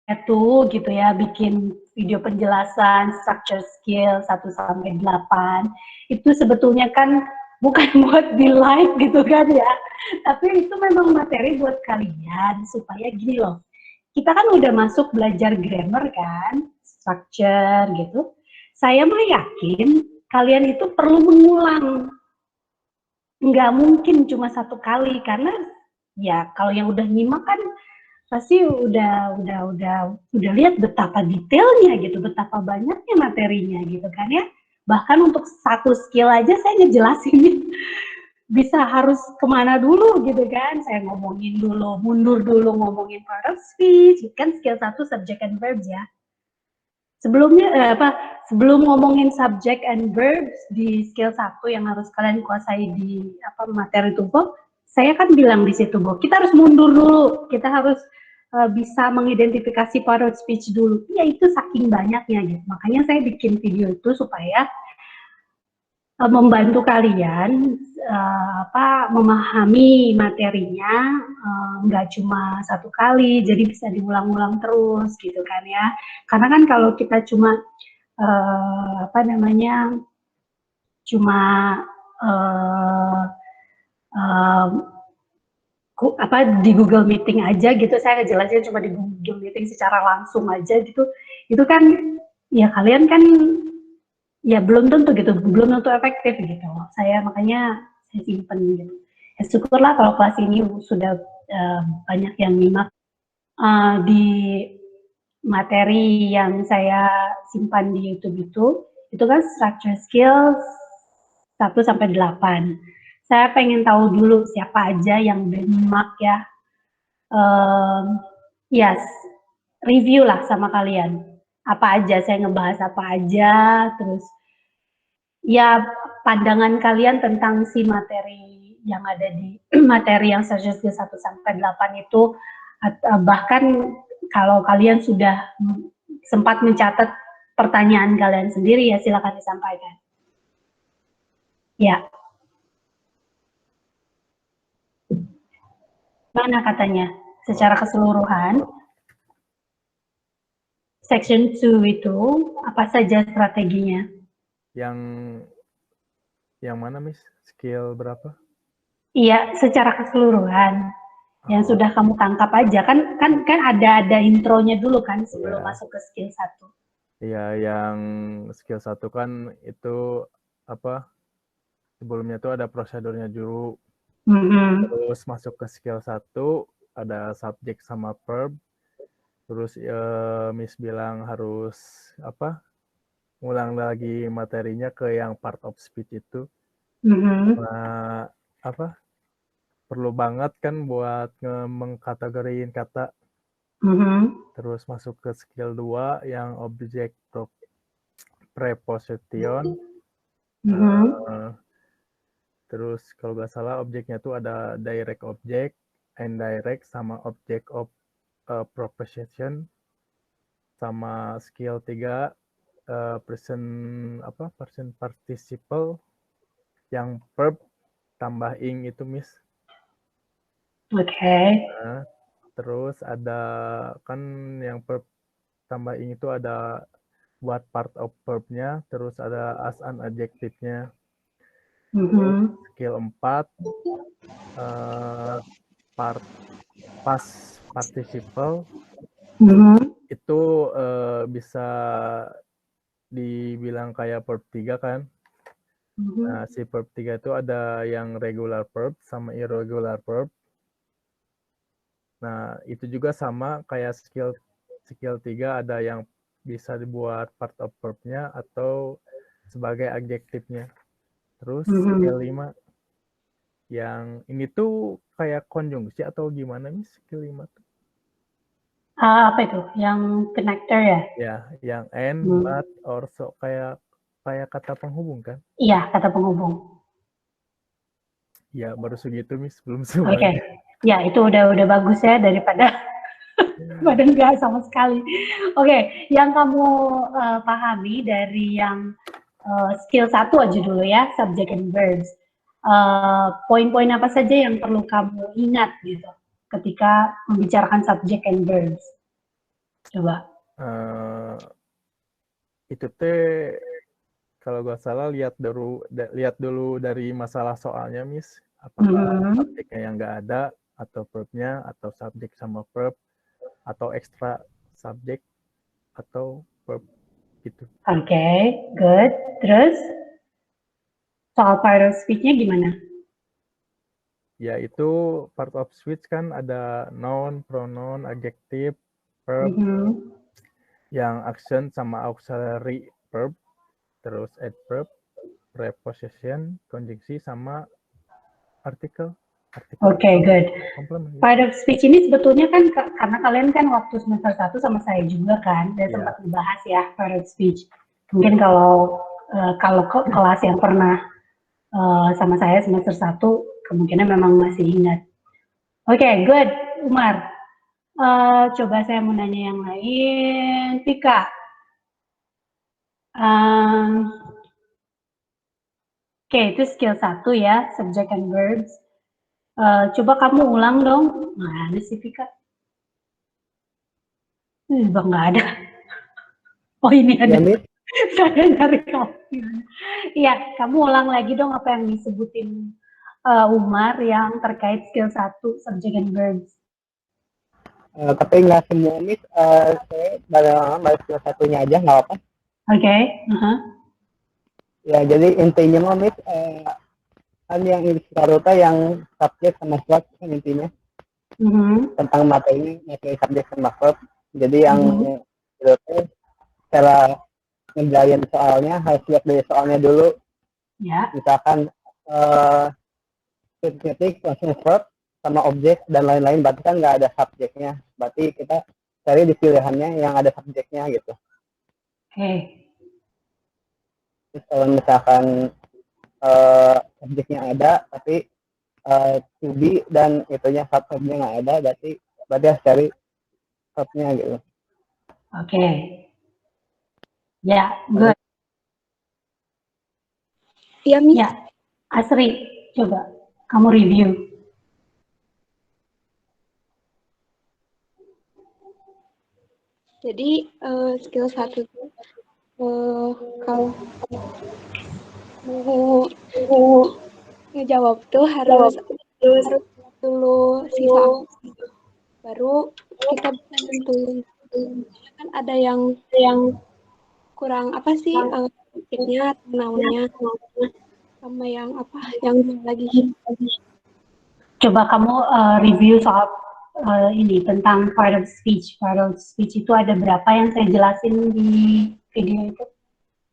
itu gitu ya, bikin video penjelasan structure skill 1-8 itu sebetulnya kan bukan buat di like gitu kan ya, tapi itu memang materi buat kalian supaya gini loh, kita kan udah masuk belajar grammar kan, structure gitu, saya mah yakin kalian itu perlu mengulang, nggak mungkin cuma 1 kali karena ya kalau yang udah nyimak kan pasti udah lihat betapa detailnya gitu, betapa banyaknya materinya gitu kan ya. Bahkan untuk 1 skill aja saya ngejelasin bisa harus kemana dulu gitu kan. Saya ngomongin dulu, mundur dulu ngomongin part of speech, kan skill 1 subject and verbs ya. Sebelumnya sebelum ngomongin subject and verbs di skill 1 yang harus kalian kuasai di materi tubuh, saya kan bilang di situ bahwa kita harus mundur dulu, kita harus bisa mengidentifikasi part of speech dulu. Ya itu saking banyaknya gitu. Makanya saya bikin video itu supaya membantu kalian memahami materinya, nggak cuma 1 kali, jadi bisa diulang-ulang terus gitu kan ya. Karena kan kalau kita cuma cuma di Google Meeting aja gitu, saya ngejelasin cuma di Google Meeting secara langsung aja gitu, itu kan ya kalian kan ya belum tentu gitu, belum tentu efektif gitu. Makanya saya simpen gitu. Ya syukurlah kalau kelas ini sudah banyak yang nyimak di materi yang saya simpan di YouTube itu kan structure skills 1-8. Saya pengen tahu dulu siapa aja yang udah nyimak ya. Yes, review lah sama kalian. Apa aja, saya ngebahas apa aja, terus ya pandangan kalian tentang si materi yang ada di materi yang structure skill 1-8 itu, bahkan kalau kalian sudah sempat mencatat pertanyaan kalian sendiri ya silakan disampaikan. Ya. Mana katanya? Secara keseluruhan, section 2 itu apa saja strateginya? Yang mana, Miss? Skill berapa? Iya, secara keseluruhan. Yang sudah kamu tangkap aja kan ada intronya dulu kan sebelum masuk ke skill 1. Iya, yang skill 1 kan itu sebelumnya tuh ada prosedurnya dulu. Terus masuk ke skill 1 ada subject sama verb. Terus Miss bilang harus ngulang lagi materinya ke yang part of speech itu. Nah, perlu banget kan buat mengkategoriin kata. Terus masuk ke skill 2 yang object preposition. Terus kalau nggak salah objeknya tuh ada direct object, indirect, sama object of proposition. Sama skill 3 present participle yang verb tambah ing itu, Miss. Oke. Nah, terus ada kan yang verb tambah ing itu ada buat part of verb-nya, terus ada as an adjective-nya. Terus skill 4 past participle itu bisa dibilang kayak verb 3 kan. Nah, si verb 3 itu ada yang regular verb sama irregular verb. Nah, itu juga sama kayak skill 3 ada yang bisa dibuat part of verb-nya atau sebagai adjektifnya. Terus skill 5 yang ini tuh kayak konjungsi atau gimana, Miss? Skill 5 tuh. Apa itu? Yang connector ya? Ya, yang and, but, or, so, kayak kata penghubung kan? Iya, kata penghubung. Ya, baru segitu, Miss, belum semuanya. Oke. Ya, itu udah bagus ya daripada enggak sama sekali. Oke, yang kamu pahami dari yang skill 1 aja dulu ya, subject and verbs. Poin-poin apa saja yang perlu kamu ingat gitu ketika membicarakan subject and verbs? Coba. Itu teh kalau gak salah lihat dulu dari masalah soalnya, Miss. Apakah subjeknya yang nggak ada, atau verbnya, atau subjek sama verb, atau ekstra subjek, atau verb gitu. Oke, good. Terus soal part of speech-nya gimana? Ya itu part of speech kan ada noun, pronoun, adjective, verb, yang action sama auxiliary verb, terus adverb, preposition, konjungsi, sama artikel. Oke, good. Komplement. Part of speech ini sebetulnya kan karena kalian kan waktu semester 1 sama saya juga kan, saya sempat membahas ya part of speech. Mungkin kalau kelas yang pernah sama saya semester 1 kemungkinan memang masih ingat. Oke, good, Umar. Coba saya mau nanya yang lain. Tika. Oke, itu skill 1 ya, subject and verbs. Coba kamu ulang dong. Mana sih, Tika? Bang nggak ada. Oh, ini ada. Ya, Saya nyari kamu. Iya, kamu ulang lagi dong apa yang disebutin Umar yang terkait skill 1, subject and verbs. Tapi nggak semua, Miss. Saya baru skill satunya aja, nggak apa. Oke. Ya, jadi intinya mah, Miss, kan yang Karuta yang subjek sama verb kan intinya. Tentang materi subjek sama verb. Jadi yang cara ngerjain soalnya harus lihat dari soalnya dulu. Ya. Misalkan ketik langsung verb sama objek dan lain-lain, berarti kan nggak ada subjeknya. Berarti kita cari di pilihannya yang ada subjeknya gitu. Oke. Terus kalau misalkan subjeknya ada tapi to be dan itunya subjeknya nggak ada, berarti harus cari verbnya gitu. Oke. Ya, good. Iya, Miss. Ya, Asri, coba kamu review. Jadi skill 1 tuh kalau mau ngejawab tuh harus dulu sisa, baru kita bisa nentuin. Kan ada yang kurang apa sih subjeknya, noun-nya, sama yang apa yang lagi. Coba kamu review soal ini tentang part of speech. Part of speech itu ada berapa yang saya jelasin di video itu?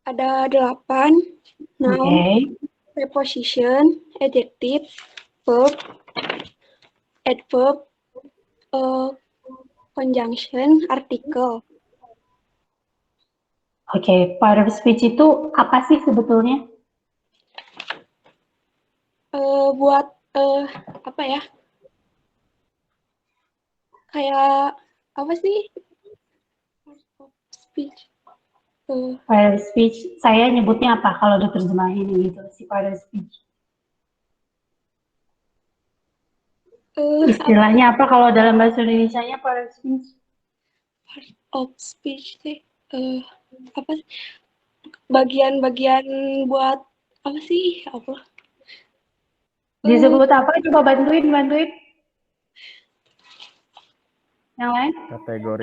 Ada 8. Noun, preposition, adjective, verb, adverb, conjunction, artikel. Oke, part of speech itu apa sih sebetulnya? Buat apa ya? Kayak apa sih? Part of speech. Part of speech, saya nyebutnya apa kalau diterjemahin gitu si part of speech? Istilahnya apa kalau dalam bahasa Indonesianya part of speech? Part of speech sih apa? Bagian-bagian buat apa sih? Apa? Disebut apa? Coba bantuin. Yang lain?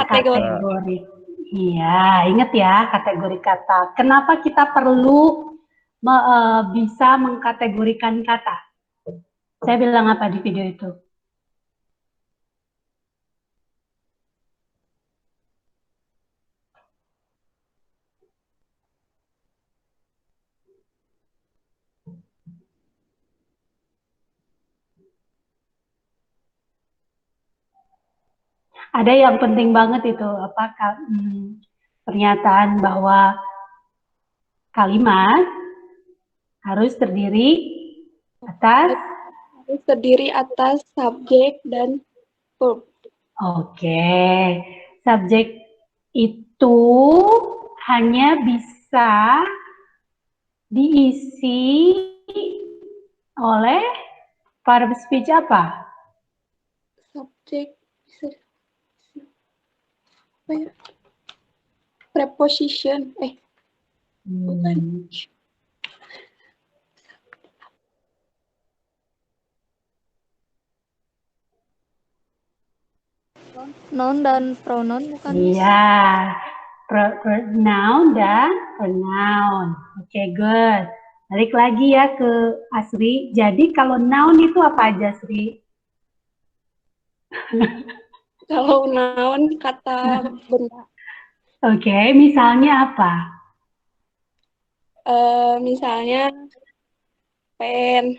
Kategori. Iya, ingat ya kategori kata. Kenapa kita perlu bisa mengkategorikan kata? Saya bilang apa di video itu? Ada yang penting banget itu pernyataan bahwa kalimat harus terdiri atas subjek dan verb. Oke, subjek itu hanya bisa diisi oleh verb speech apa? Subjek bisa apa ya? Preposition. Bukan. Noun dan pronoun bukan? Iya, noun dan pronoun. Oke, good. Balik lagi ya ke Asri. Jadi kalau noun itu apa aja, Asri? Kalau noun kata benda. Oke, misalnya apa? Misalnya pen.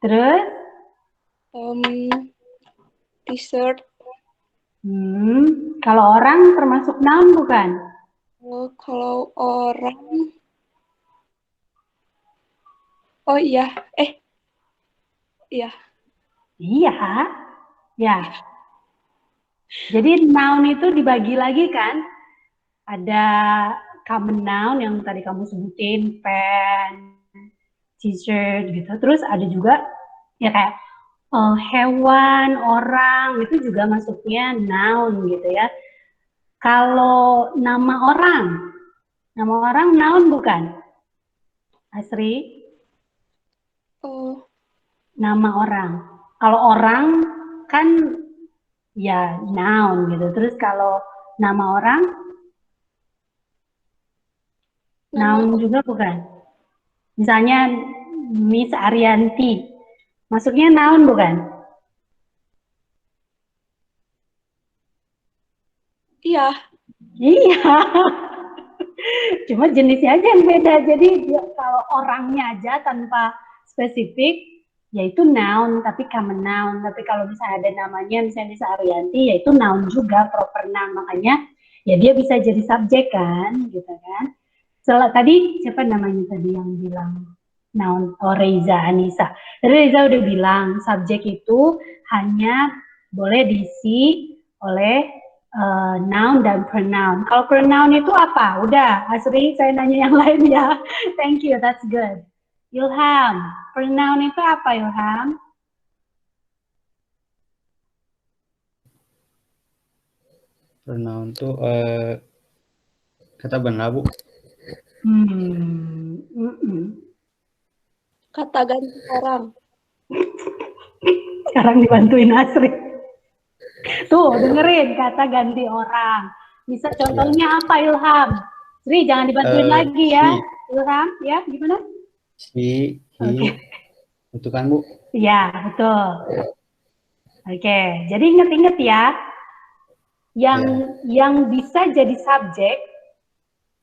Terus? T-shirt. Kalau orang termasuk noun bukan? Kalau orang, oh iya, iya. Iya, ya. Jadi noun itu dibagi lagi kan? Ada common noun yang tadi kamu sebutin, pen, t-shirt gitu. Terus ada juga ya kayak hewan, orang, itu juga masuknya noun gitu ya. Kalau nama orang noun bukan? Asri? Nama orang. Kalau orang kan ya noun gitu. Terus kalau nama orang noun juga bukan? Misalnya Miss Arianti. Masuknya noun bukan? Iya. Iya. Cuma jenisnya aja yang beda. Jadi kalau orangnya aja tanpa spesifik, yaitu noun, tapi common noun. Tapi kalau misalnya ada namanya, misalnya Miss Arianti, yaitu noun juga, proper noun. Makanya ya dia bisa jadi subjek kan, gitu kan. Tadi siapa namanya tadi yang bilang noun? Oh, Reza Anissa. Tadi Reza udah bilang subjek itu hanya boleh diisi oleh noun dan pronoun. Kalau pronoun itu apa? Udah, Asri, saya nanya yang lain ya. Thank you, that's good. Ilham, pronoun itu apa, Ilham? Pronoun itu kata benda, Bu. Kata ganti orang. Sekarang dibantuin Asri. Tuh, dengerin kata ganti orang. Bisa contohnya apa, Ilham? Sri, jangan dibantuin lagi ya. Ilham, ya, gimana? Si, itu kan, Bu? Iya, betul. Oke, jadi inget-inget ya. Yang bisa jadi subjek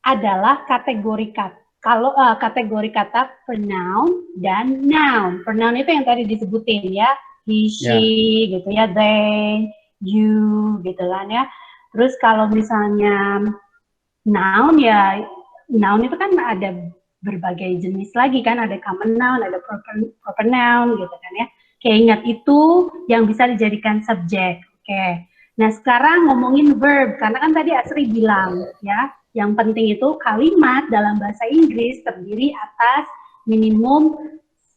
adalah kategori kata. Kalau kategori kata pronoun dan noun. Pronoun itu yang tadi disebutin ya. He, she, gitu ya. They, you, gitu kan ya. Terus kalau misalnya noun ya, noun itu kan ada berbagai jenis lagi kan. Ada common noun, ada proper noun gitu kan ya. Oke, ingat itu yang bisa dijadikan subjek. Oke. Nah, sekarang ngomongin verb. Karena kan tadi Asri bilang ya, yang penting itu kalimat dalam bahasa Inggris terdiri atas minimum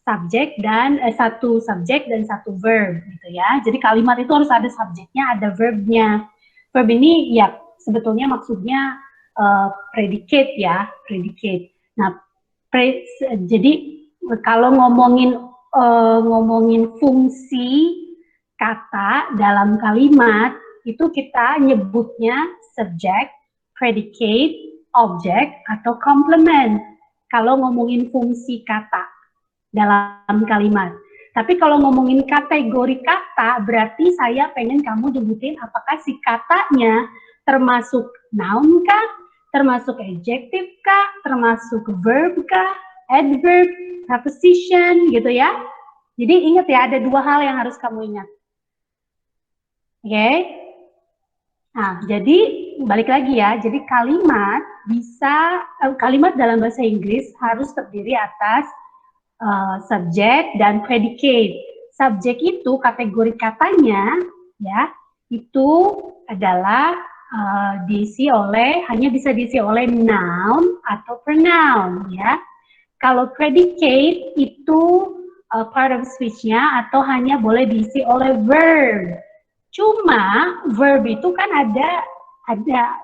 subjek dan satu subjek dan satu verb gitu ya. Jadi kalimat itu harus ada subjeknya, ada verbnya. Verb ini ya sebetulnya maksudnya predicate ya, predicate. Nah, jadi kalau ngomongin fungsi kata dalam kalimat itu kita nyebutnya subject, predicate, object, atau complement. Kalau ngomongin fungsi kata dalam kalimat. Tapi kalau ngomongin kategori kata, berarti saya pengen kamu nyebutin apakah si katanya termasuk noun kah, termasuk adjective kah, termasuk verb kah, adverb, preposition, gitu ya. Jadi ingat ya, ada dua hal yang harus kamu ingat. Oke? Nah, jadi balik lagi ya, jadi kalimat dalam bahasa Inggris harus terdiri atas subjek dan predicate. Subjek itu kategori katanya ya, itu adalah hanya bisa diisi oleh noun atau pronoun ya. Kalau predicate itu part of speech-nya atau hanya boleh diisi oleh verb. Cuma verb itu kan ada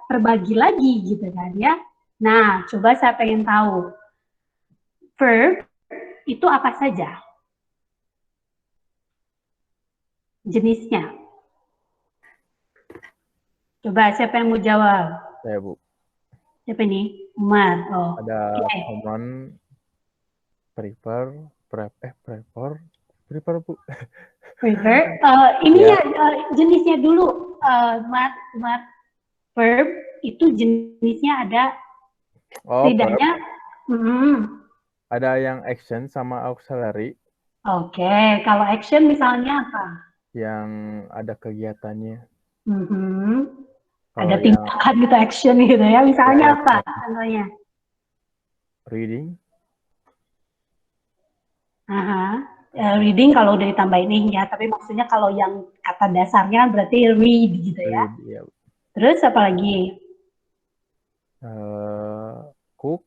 terbagi lagi gitu kan ya. Nah, coba saya pengen tahu verb itu apa saja jenisnya. Coba siapa yang mau jawab? Saya, Bu. Siapa nih? Umar. Oh, Ada oke. common, prepare, Bu. Prefer. Ininya jenisnya dulu, Umar. Verb itu jenisnya ada Oh, verb. setidaknya. Ada yang action sama auxiliary Oke, kalau action misalnya apa? yang ada kegiatannya. Ada Kalau yang tindakan gitu, action gitu ya. Misalnya ya, apa contohnya? reading, Reading kalau udah ditambahin nih ya, tapi maksudnya kalau yang kata dasarnya kan berarti read gitu ya. read, ya. Terus apa lagi? Cook,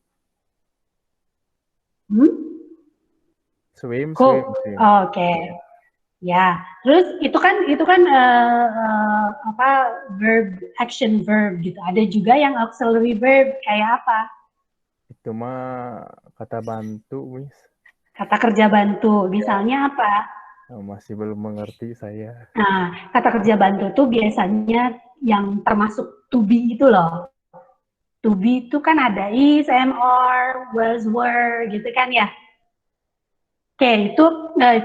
swim. Oke. Ya, terus itu kan apa, verb, action verb gitu. Ada juga yang auxiliary verb kayak apa? Itu mah kata bantu, Miss. Kata kerja bantu. Misalnya apa? Masih belum mengerti saya. Nah, kata kerja bantu tuh biasanya yang termasuk to be itu loh. To be itu kan ada is, am, are, was, were gitu kan ya. Oke, itu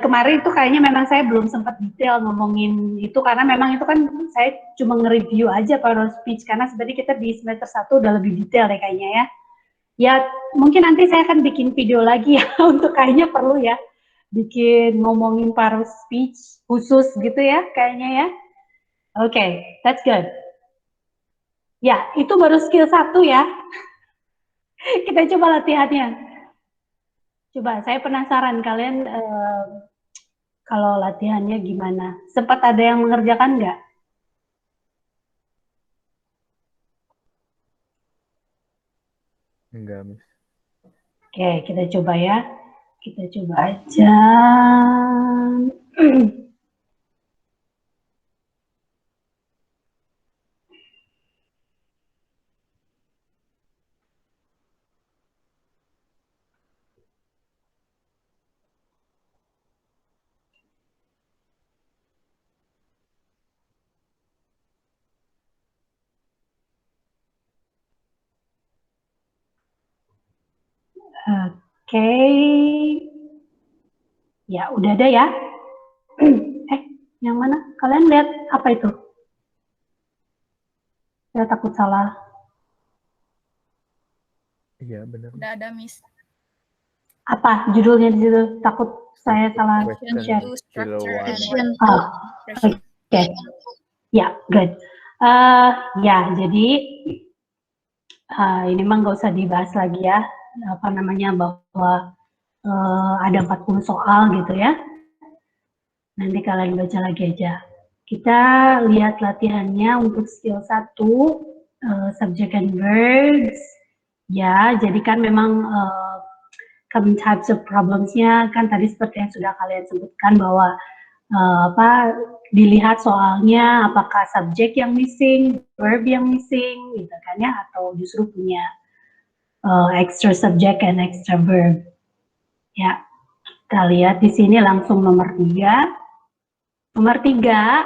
kemarin itu kayaknya memang saya belum sempat detail ngomongin itu karena memang itu kan saya cuma nge-review aja power speech karena sebenarnya kita di semester 1 udah lebih detail deh kayaknya ya. Ya, mungkin nanti saya akan bikin video lagi ya untuk kayaknya perlu ya bikin ngomongin power speech khusus gitu ya kayaknya ya. Oke, that's good. Ya, itu baru skill 1 ya. Kita coba latihannya. Coba, saya penasaran kalian kalau latihannya gimana? Sempat ada yang mengerjakan nggak? Enggak, Miss. Oke, kita coba ya. Kita coba aja. Oke. Ya, udah ada ya. Yang mana? Kalian lihat apa itu? Saya takut salah. Iya, benar. Udah ada, Miss. Apa judulnya di situ? Takut saya salah share. Oke. Ya, good. Ya, jadi ini memang nggak usah dibahas lagi ya. Apa namanya, bahwa ada 40 soal gitu ya. Nanti kalian baca lagi aja. Kita lihat latihannya untuk skill 1, subject and verbs. Ya, jadi kan memang common types of problems-nya kan tadi seperti yang sudah kalian sebutkan bahwa dilihat soalnya apakah subjek yang missing, verb yang missing gitu kan ya, atau justru punya extra subject and extra verb. Ya, kita lihat di sini langsung nomor 3. Nomor 3,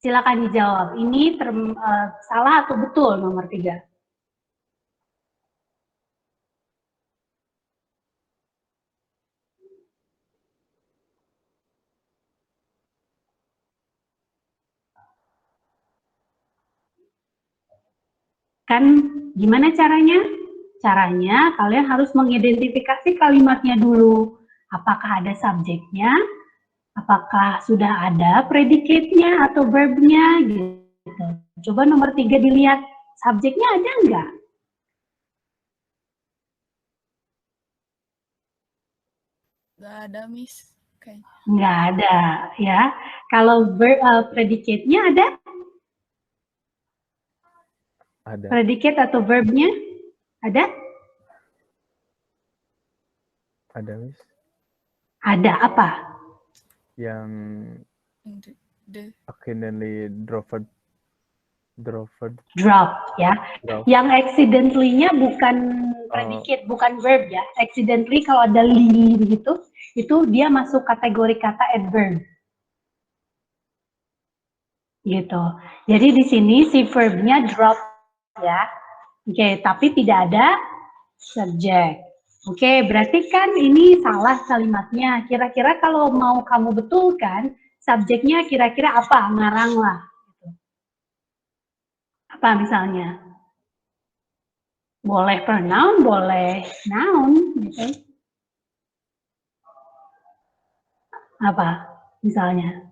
silakan dijawab. Ini salah atau betul nomor 3? Kan gimana caranya? Caranya kalian harus mengidentifikasi kalimatnya dulu. Apakah ada subjeknya? Apakah sudah ada predikatnya atau verbnya gitu. Coba nomor 3 dilihat subjeknya ada enggak? Nggak ada, Miss. Kayaknya. Nggak ada ya. Kalau predikatnya ada? Ada. Predikat atau verbnya ada? Ada, Miss. Ada apa? Yang The. accidentally dropped Drop ya. drop. Yang accidentally-nya bukan predicate, bukan verb ya. Accidentally kalau ada li begitu, itu dia masuk kategori kata adverb. Gitu. Jadi di sini si verbnya drop ya. Oke, tapi tidak ada subject. Oke, berarti kan ini salah kalimatnya. Kira-kira kalau mau kamu betulkan, subjeknya kira-kira apa? Ngarang lah. Apa misalnya? Boleh pronoun, boleh noun, gitu. Apa misalnya?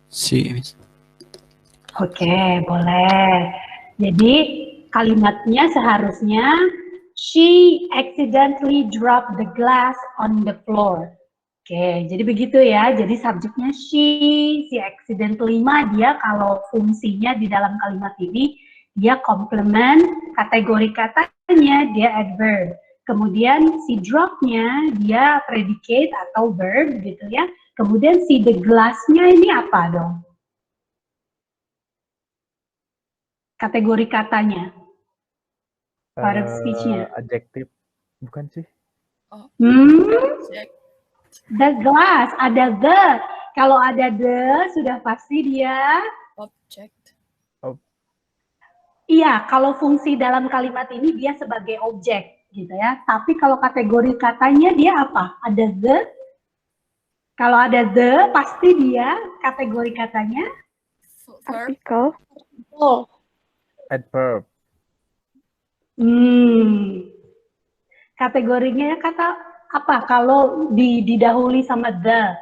Si, Miss. Oke, boleh. Jadi kalimatnya seharusnya she accidentally dropped the glass on the floor. Oke, jadi begitu ya. Jadi subjeknya she, si accidentally dia kalau fungsinya di dalam kalimat ini dia komplement, kategori katanya dia adverb. Kemudian si drop-nya dia predicate atau verb gitu ya. Kemudian si the glass-nya ini apa dong? Kategori katanya. Part of speech-nya. Adjective, bukan sih? Subject. The glass, ada the. Kalau ada the, sudah pasti dia. Object. Iya, kalau fungsi dalam kalimat ini dia sebagai objek, gitu ya. Tapi kalau kategori katanya dia apa? Ada the. Kalau ada the, pasti dia kategori katanya. Verb. Artikel. Oh, Adverb. Kategorinya kata apa? Kalau didahului sama the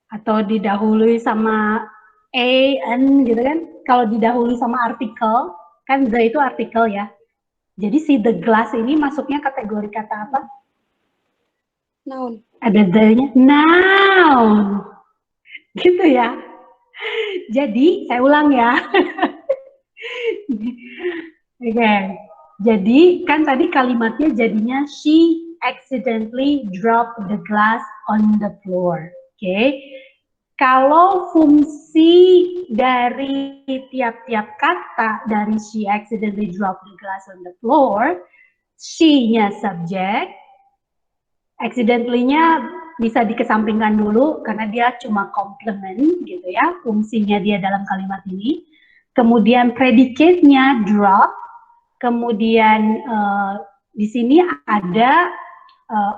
atau didahului sama a, an gitu kan? Kalau didahului sama artikel, kan the itu artikel ya. Jadi si the glass ini masuknya kategori kata apa? noun. Ada the-nya, noun. Gitu ya. Jadi, saya ulang ya. Oke. Jadi, kan tadi kalimatnya jadinya she accidentally dropped the glass on the floor. Oke. Kalau fungsi dari tiap-tiap kata dari she accidentally dropped the glass on the floor, she-nya subject, accidentally-nya bisa dikesampingkan dulu karena dia cuma complement gitu ya, fungsinya dia dalam kalimat ini. Kemudian predicate-nya drop, kemudian di sini ada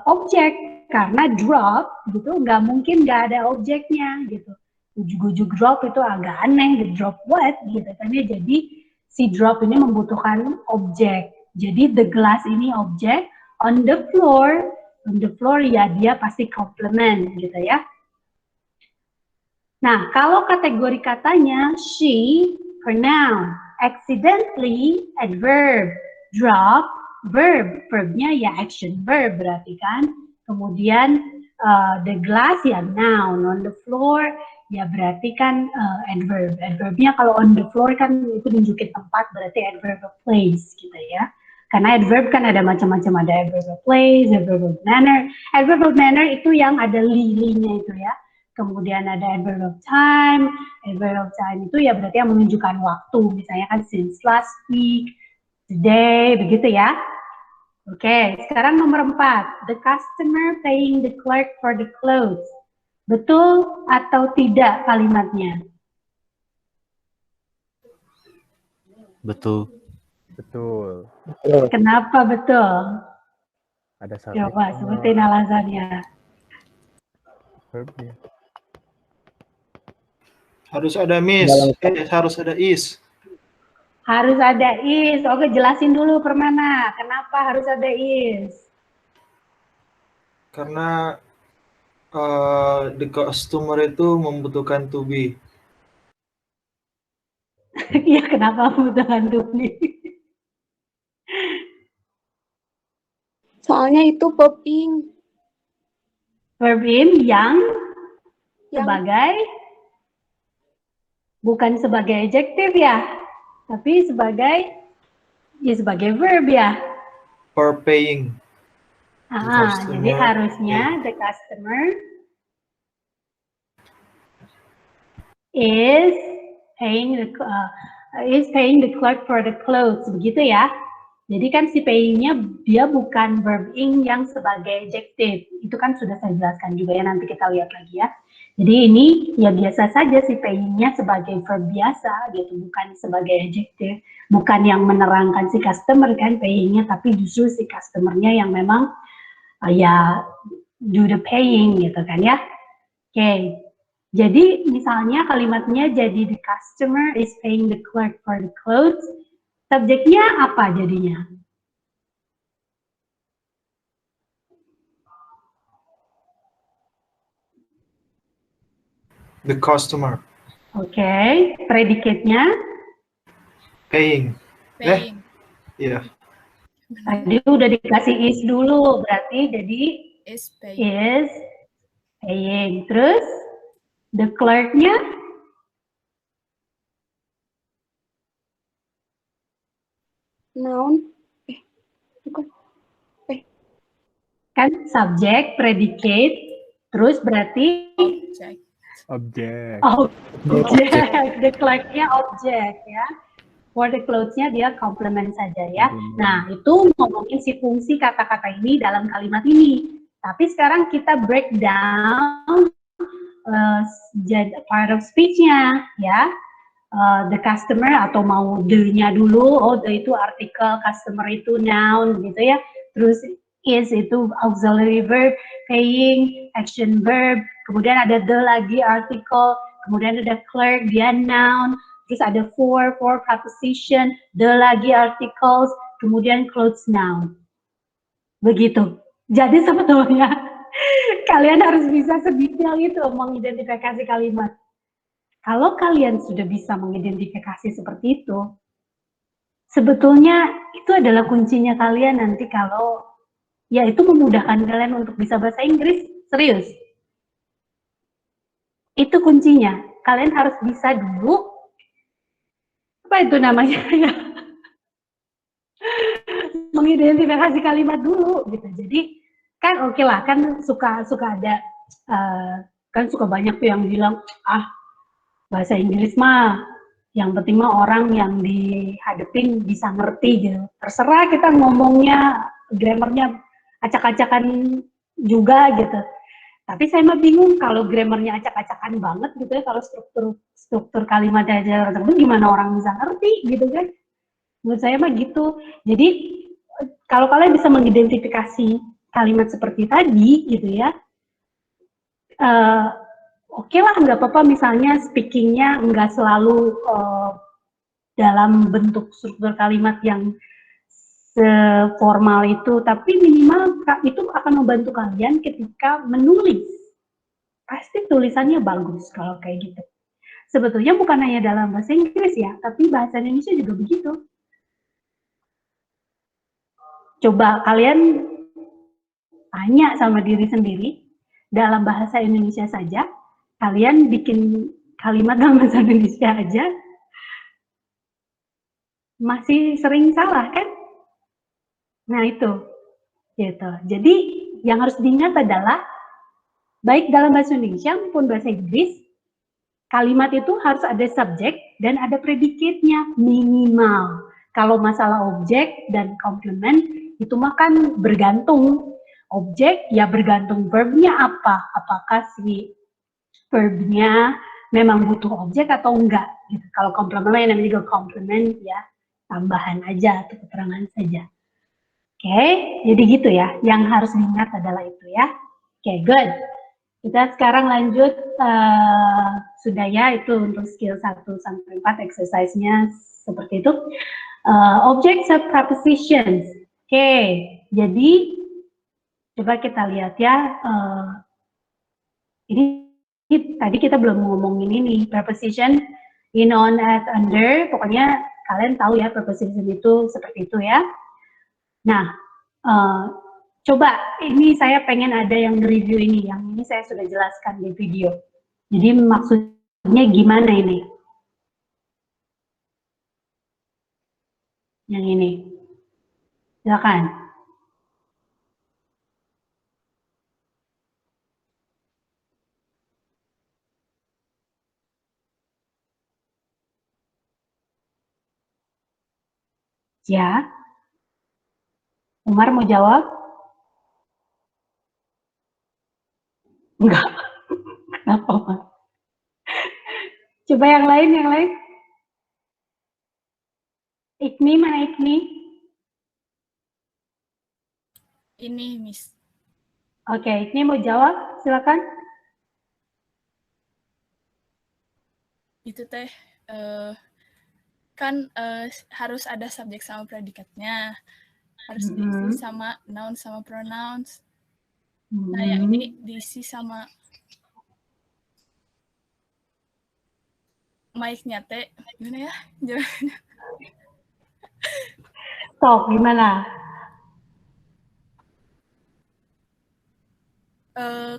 objek karena drop gitu, nggak mungkin nggak ada objeknya gitu. Ujuk-ujuk drop itu agak aneh, gitu. Drop what gitu kan ya. Jadi si drop ini membutuhkan objek. Jadi the glass ini objek, on the floor ya dia pasti complement gitu ya. Nah, kalau kategori katanya she, pronoun, accidentally, adverb, drop, verb, verbnya ya action verb berarti kan. Kemudian the glass ya noun, on the floor ya berarti kan adverb. Adverbnya kalau on the floor kan itu nunjukin tempat, berarti adverb of place gitu ya. Karena adverb kan ada macam-macam, ada adverb of place, adverb of manner. Adverb of manner itu yang ada li-nya itu ya. Kemudian ada adverb of time. Adverb of time itu ya berarti yang menunjukkan waktu. Misalnya kan since last week, today, begitu ya. Oke, sekarang nomor 4. The customer paying the clerk for the clothes. Betul atau tidak kalimatnya? Betul. Betul. Kenapa betul? Ada subjek. Coba sebutin alasannya. Verbnya. Harus ada miss, harus ada is. Harus ada is. Oke, jelasin dulu Permana. Kenapa harus ada is? Karena the customer itu membutuhkan to be. Iya, kenapa membutuhkan to be? Soalnya itu verb in. Verb in yang sebagai, bukan sebagai adjektif ya, tapi sebagai verb ya. for paying. Jadi harusnya the customer is paying the clerk for the clothes, begitu ya. Jadi kan si paying-nya dia bukan verb ing yang sebagai adjective. Itu kan sudah saya jelaskan juga ya, nanti kita lihat lagi ya. Jadi ini ya biasa saja si paying-nya sebagai verb biasa gitu, bukan sebagai adjective. Bukan yang menerangkan si customer kan paying-nya, tapi justru si customer-nya yang memang ya do the paying gitu kan ya. Oke. Jadi misalnya kalimatnya jadi the customer is paying the clerk for the clothes. Subjeknya apa jadinya? The customer. Oke. Predikatnya? Paying. Paying. Iya. Tadi udah dikasih is dulu, berarti jadi Is paying. is paying. Terus the clerk-nya? Noun. Bukan. Kan subjek, predicate, terus berarti Object. objek. The clerk-nya objek ya. For the clothes-nya dia complement saja ya. Nah, itu ngomongin si fungsi kata-kata ini dalam kalimat ini. Tapi sekarang kita break down part of speech-nya ya. The customer atau mau the-nya dulu. Oh, the itu artikel, customer itu noun gitu ya. Terus is itu auxiliary verb, paying, action verb. Kemudian ada the lagi artikel. Kemudian ada clerk, dia noun. Terus ada for preposition, the lagi articles, kemudian clothes noun. Begitu. Jadi sebetulnya kalian harus bisa sedetail itu mengidentifikasi kalimat. Kalau kalian sudah bisa mengidentifikasi seperti itu, sebetulnya itu adalah kuncinya kalian nanti kalau ya itu memudahkan kalian untuk bisa bahasa Inggris. Serius. Itu kuncinya. Kalian harus bisa dulu apa itu namanya ya, mengidentifikasi kalimat dulu gitu. Jadi kan oke lah, kan suka ada kan suka banyak tuh yang bilang bahasa Inggris mah yang penting mah orang yang dihadapin bisa ngerti gitu. Terserah kita ngomongnya grammarnya acak-acakan juga gitu. Tapi saya mah bingung kalau grammarnya acak-acakan banget gitu ya, kalau struktur kalimatnya aja gimana orang bisa ngerti gitu kan. Menurut saya mah gitu. Jadi kalau kalian bisa mengidentifikasi kalimat seperti tadi gitu ya, oke lah, nggak apa-apa misalnya speakingnya nggak selalu dalam bentuk struktur kalimat yang seformal itu, tapi minimal itu akan membantu kalian ketika menulis. Pasti tulisannya bagus kalau kayak gitu. Sebetulnya bukan hanya dalam bahasa Inggris ya, tapi bahasa Indonesia juga begitu. Coba kalian tanya sama diri sendiri, dalam bahasa Indonesia saja, kalian bikin kalimat dalam bahasa Indonesia aja, masih sering salah kan? Nah itu, gitu. Jadi yang harus diingat adalah, baik dalam bahasa Indonesia maupun bahasa Inggris, kalimat itu harus ada subjek dan ada predikatnya minimal. Kalau masalah objek dan komplement, itu mah kan bergantung. Objek ya bergantung verbnya apa. Apakah si verbnya memang butuh objek atau enggak. Gitu. Kalau komplement namanya juga komplement ya, tambahan aja atau keterangan saja. Oke, jadi gitu ya. Yang harus diingat adalah itu ya. Oke, good. Kita sekarang lanjut, sudah ya, itu untuk skill 1-4 exercise-nya seperti itu. Objects of prepositions. Oke, jadi coba kita lihat ya. Ini tadi kita belum ngomongin ini, preposition, in, on, at, under. Pokoknya kalian tahu ya preposition itu seperti itu ya. Nah, coba ini saya pengen ada yang review ini, yang ini saya sudah jelaskan di video. Jadi maksudnya gimana ini? Yang ini. Silakan. Ya. Umar mau jawab? Enggak. Kenapa, Umar? Coba yang lain. Ikni, mana Ikni? Ini, Miss. Oke, Ikni mau jawab? Silakan. Itu teh kan harus ada subjek sama predikatnya. Harus diisi sama noun sama pronouns. Nah, yang ini diisi sama mic-nya teh gimana ya? Stop, gimana?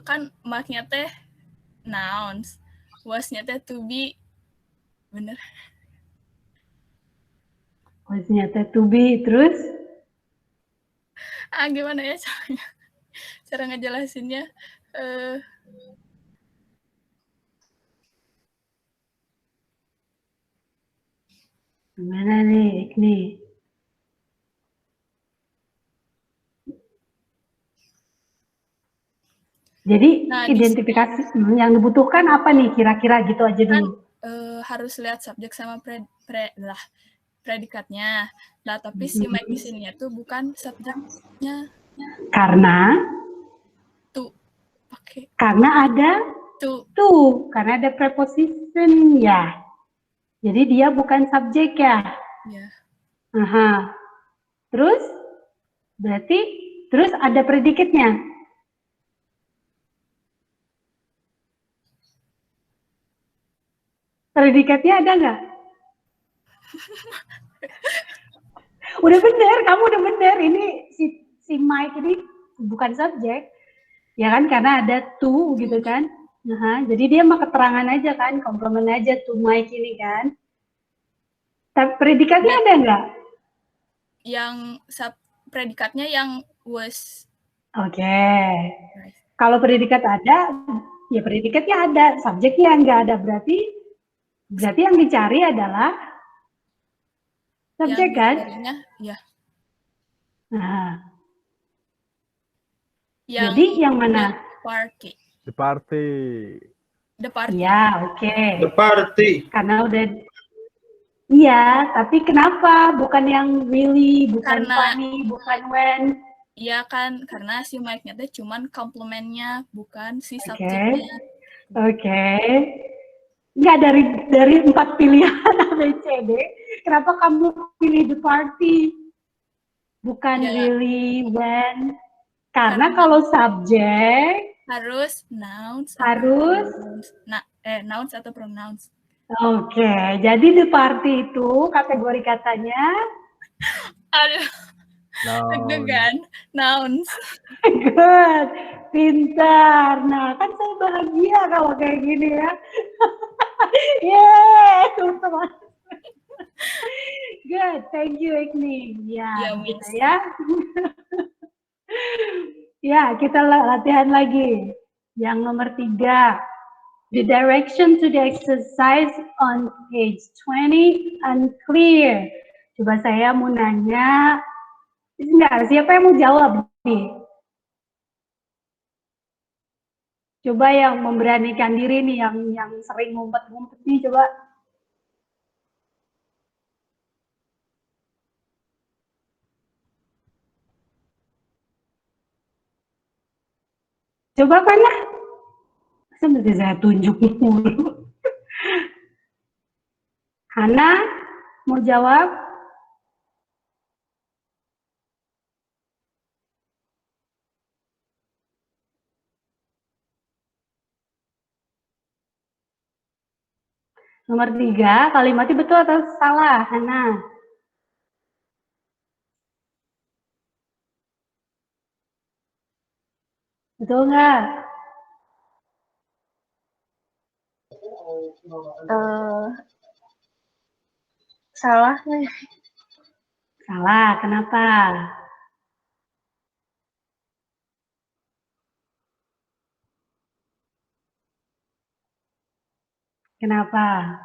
Kan mic-nya teh nouns, was-nya teh to be, bener? Was-nya teh to be, terus? Gimana ya cara ngejelasinnya? Gimana nih, Ikni? Jadi identifikasi yang dibutuhkan apa nih kira-kira gitu aja dulu. Harus lihat subjek sama predikatnya. Nah, tapi si mic di sini tuh bukan subjeknya. Karena? Pakai. Karena ada karena ada preposition ya. Jadi dia bukan subjek ya. Iya. Aha. Terus? Berarti terus ada predikatnya. Predikatnya ada nggak? Udah bener, kamu udah bener. Ini si Mike ini bukan subjek, ya kan? Karena ada to gitu kan. Jadi dia mah keterangan aja kan, komplement aja to Mike ini kan. Tapi predikatnya ada nggak? Yang predikatnya yang was. Oke. Kalau predikat ada, ya predikatnya ada, subjeknya nggak ada. Berarti yang dicari adalah subjek kan? Ya. Nah. Jadi yang mana? The party. Ya, oke. The party. Karena udah. Iya, tapi kenapa? Bukan yang really, bukan funny, bukan when. Iya kan, karena si mic-nya tuh cuman komplementnya, bukan si subjeknya. Oke. Enggak dari 4 pilihan A, B, C, D. Kenapa kamu pilih the party? Bukan really, when. Karena kalau subjek harus nouns. Nouns atau pronouns. Oke, jadi the party itu kategori katanya. Aduh. Deg-degan, nouns. Good, pintar. Nah, kan saya bahagia kalau kayak gini ya. Yeay, teman-teman. Good, thank you Ikni. Ya, gitu ya. Ya, kita latihan lagi. Yang nomor 3. The direction to the exercise on page 20 unclear. Coba saya mau nanya. Enggak, siapa yang mau jawab nih? Coba yang memberanikan diri nih, yang sering ngumpet-ngumpet nih, coba. Coba kan ya? Seperti saya tunjuk mulu. Hana, mau jawab? Nomor 3, kalimatnya betul atau salah, Hana? Betul nggak? Salah nih. Salah, kenapa? Kenapa?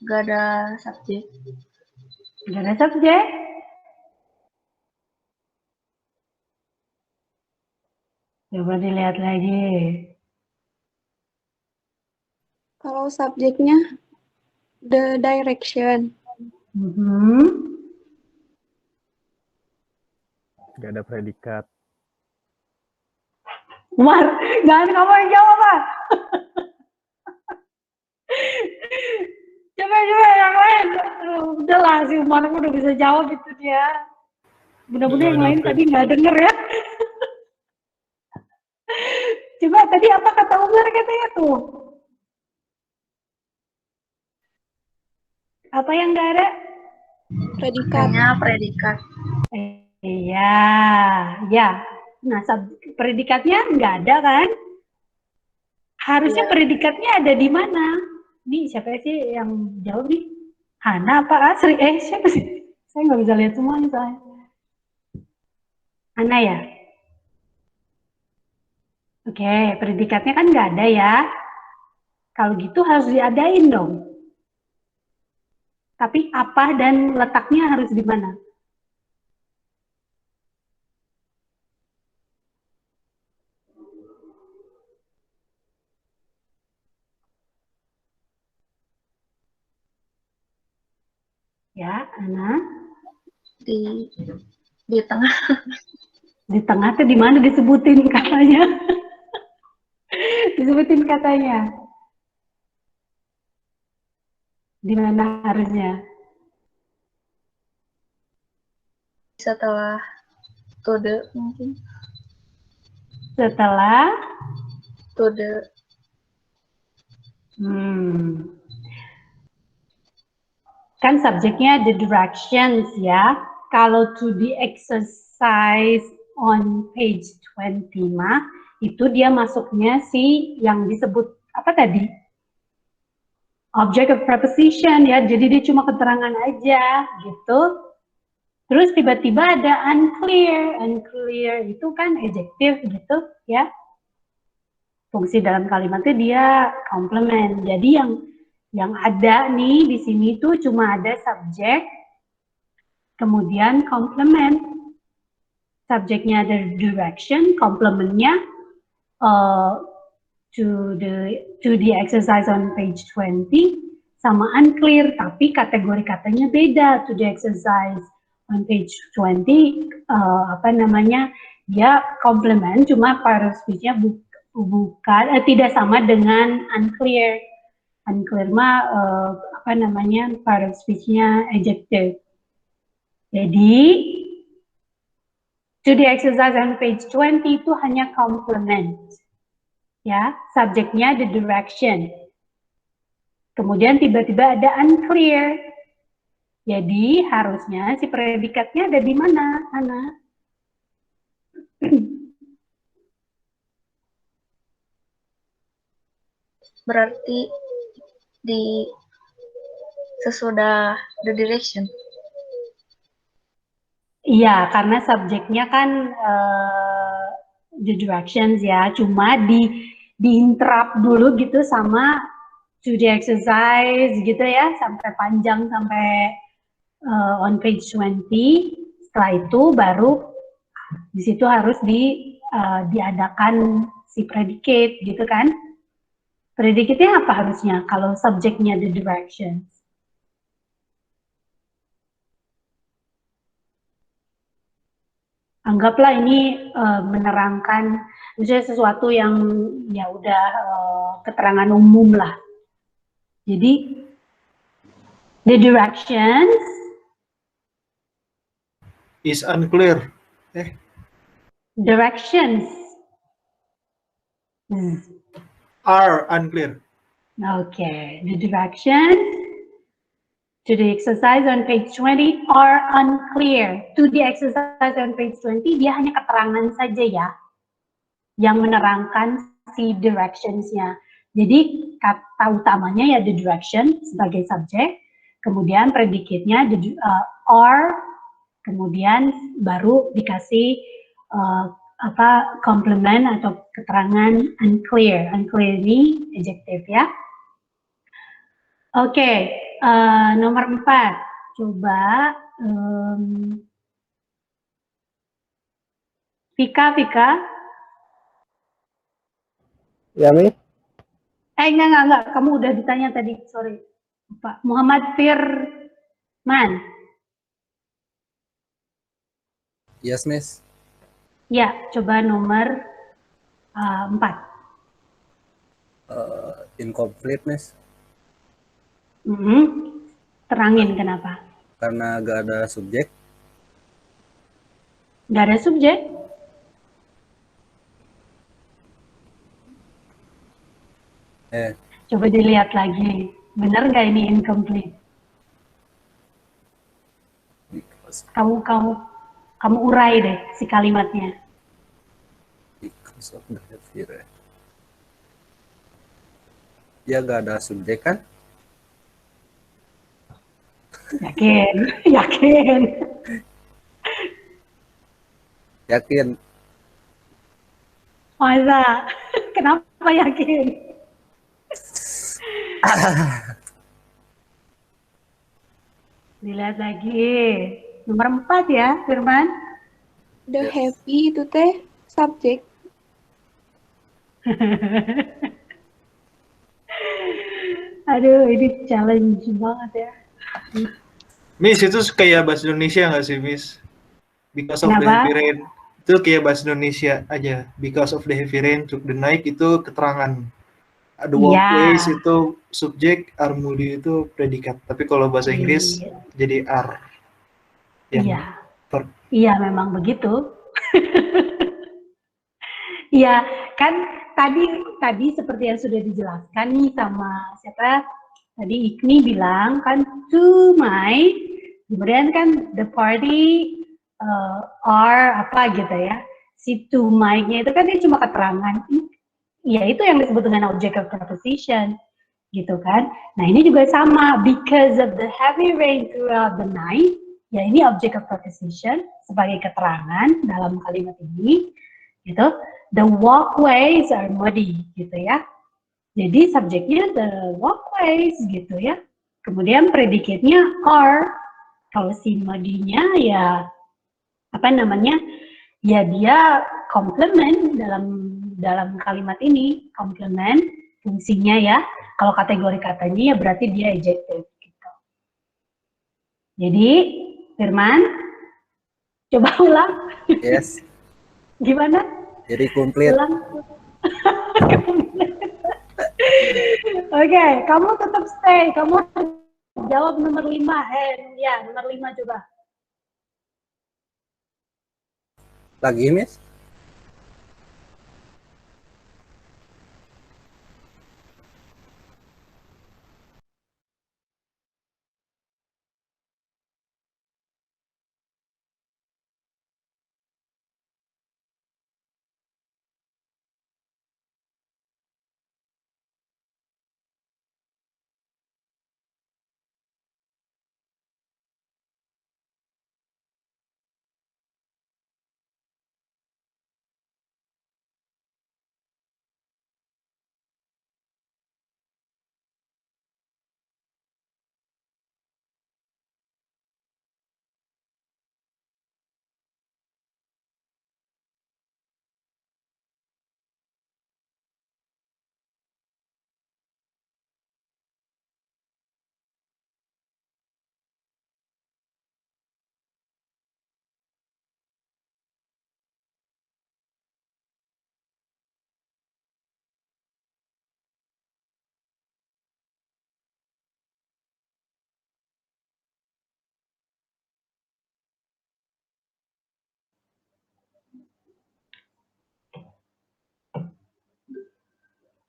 Gak ada subjek. Nggak ada subjek. Coba dilihat lagi. Kalau subjeknya the direction. Nggak ada predikat. Umar, jangan kamu yang jawab, Pak. Coba yang lain. Udah lah, si Umar udah bisa jawab itu dia. Mudah-mudahan yang lain tadi nggak denger ya. Coba tadi apa kata Umar katanya tuh? Apa yang nggak ada? Predikatnya predikat. Iya, ya. Nah, predikatnya nggak ada kan? Harusnya predikatnya ada di mana? Nih, siapa sih yang jawab nih? Hana apa Asri? Siapa sih? Saya nggak bisa lihat semuanya soalnya. Hana ya? Oke, predikatnya kan nggak ada ya. Kalau gitu harus diadain dong. Tapi apa dan letaknya harus di mana? Ya, Ana? Di tengah. Di tengah tuh di mana disebutin katanya? Disebutin katanya. Di mana harusnya? Setelah to the mungkin. Setelah To the. Kan subjeknya the directions ya. Kalau to the exercise on page 20 mah, itu dia masuknya si yang disebut apa tadi? Object of preposition ya. Jadi dia cuma keterangan aja gitu. Terus tiba-tiba ada unclear. Unclear itu kan adjective gitu ya. Fungsi dalam kalimatnya dia complement. Jadi yang ada nih di sini tuh cuma ada subjek, kemudian complement. Subjeknya ada direction, complementnya to the exercise on page 20 sama unclear, tapi kategori katanya beda. To the exercise on page 20 dia complement, cuma part of speech-nya bukan tidak sama dengan unclear. Unclear mah part of speech-nya adjective. Jadi to the exercise on page 20 itu hanya complement. Ya, subjeknya the direction. Kemudian tiba-tiba ada unclear. Jadi harusnya si predikatnya ada di mana, Ana? Berarti di sesudah the direction. Iya, karena subjeknya kan the directions ya, cuma di-interrupt dulu gitu sama to the exercise gitu ya, sampai panjang sampai on page 20. Setelah itu baru di situ harus diadakan si predicate gitu kan. Predicate-nya apa harusnya kalau subjeknya the directions? Anggaplah ini menerangkan misalnya sesuatu yang ya udah keterangan umum lah. Jadi the directions is unclear. Directions Are unclear. Okay, the directions to the exercise on page 20 are unclear. To the exercise on page 20 dia hanya keterangan saja ya, yang menerangkan si directions-nya. Jadi kata utamanya ya the direction sebagai subjek, kemudian predicate-nya are, kemudian baru dikasih complement atau keterangan unclear. Unclear ini adjective ya. Oke, nomor 4. coba Vika. Ya, Miss. Enggak. Kamu udah ditanya tadi, sorry. Pak Muhammad Firman. Yes, Miss. Ya, coba nomor 4. Incomplete, Miss. Terangin kenapa? Karena gak ada subjek. Gak ada subjek? Coba dilihat lagi. Benar nggak ini incomplete? Kamu urai deh si kalimatnya. Because of the heavy rain. Ya gak ada subjek kan? Yakin. Masa? Kenapa yakin? Dilihat lagi. Nomor 4 ya, Firman. The happy itu teh subjek. Aduh, ini challenge banget ya. Miss, itu kayak bahasa Indonesia nggak sih, Miss? Because of the heavy rain. Itu kayak bahasa Indonesia aja. Because of the heavy rain took the night itu keterangan. The walkways itu subjek, are moody itu predikat. Tapi kalau bahasa Inggris jadi are. Iya, memang begitu. Iya, kan tadi seperti yang sudah dijelaskan nih sama siapa? Tadi Ikni bilang kan to my, kemudian kan the party are apa gitu ya. Si to my-nya itu kan dia cuma keterangan. Ya itu yang disebut dengan object of preposition gitu kan. Nah ini juga sama, because of the heavy rain throughout the night, ya ini object of preposition sebagai keterangan dalam kalimat ini gitu. The walkways are muddy gitu ya. Jadi subjeknya the walkways gitu ya. Kemudian predikatnya are. Kalau si muddy-nya ya apa namanya? Ya dia complement dalam kalimat ini, complement fungsinya ya. Kalau kategori katanya ya berarti dia adjective gitu. Jadi Firman, coba ulang. Yes. Gimana? Jadi komplit. Oke, kamu tetap stay. Kamu jawab nomor 5. Ya, nomor 5 coba. Lagi, Miss?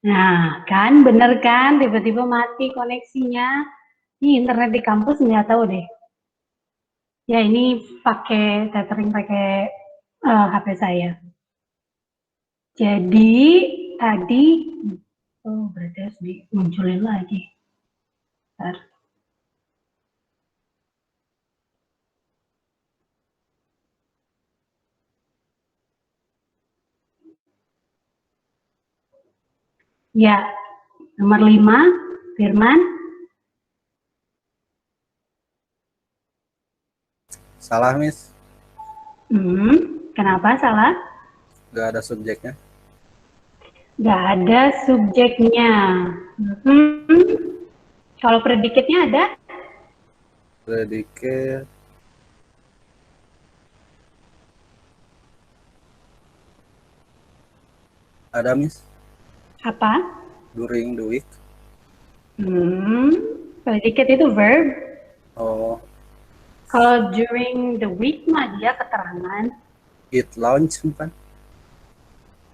Nah, kan bener kan tiba-tiba mati koneksinya. Ini internet di kampus nggak tahu deh. Ya ini pakai tethering pakai HP saya. Jadi tadi berarti harus dimunculin lagi. Bentar. Ya, nomor 5, Firman. Salah, Miss. Kenapa salah? Nggak ada subjeknya. Nggak ada subjeknya. Kalau predikatnya ada? Predikat. Ada, Miss. Apa? During the week. Predikat itu verb. Oh, Kalau during the week mah dia keterangan. eat lunch bukan?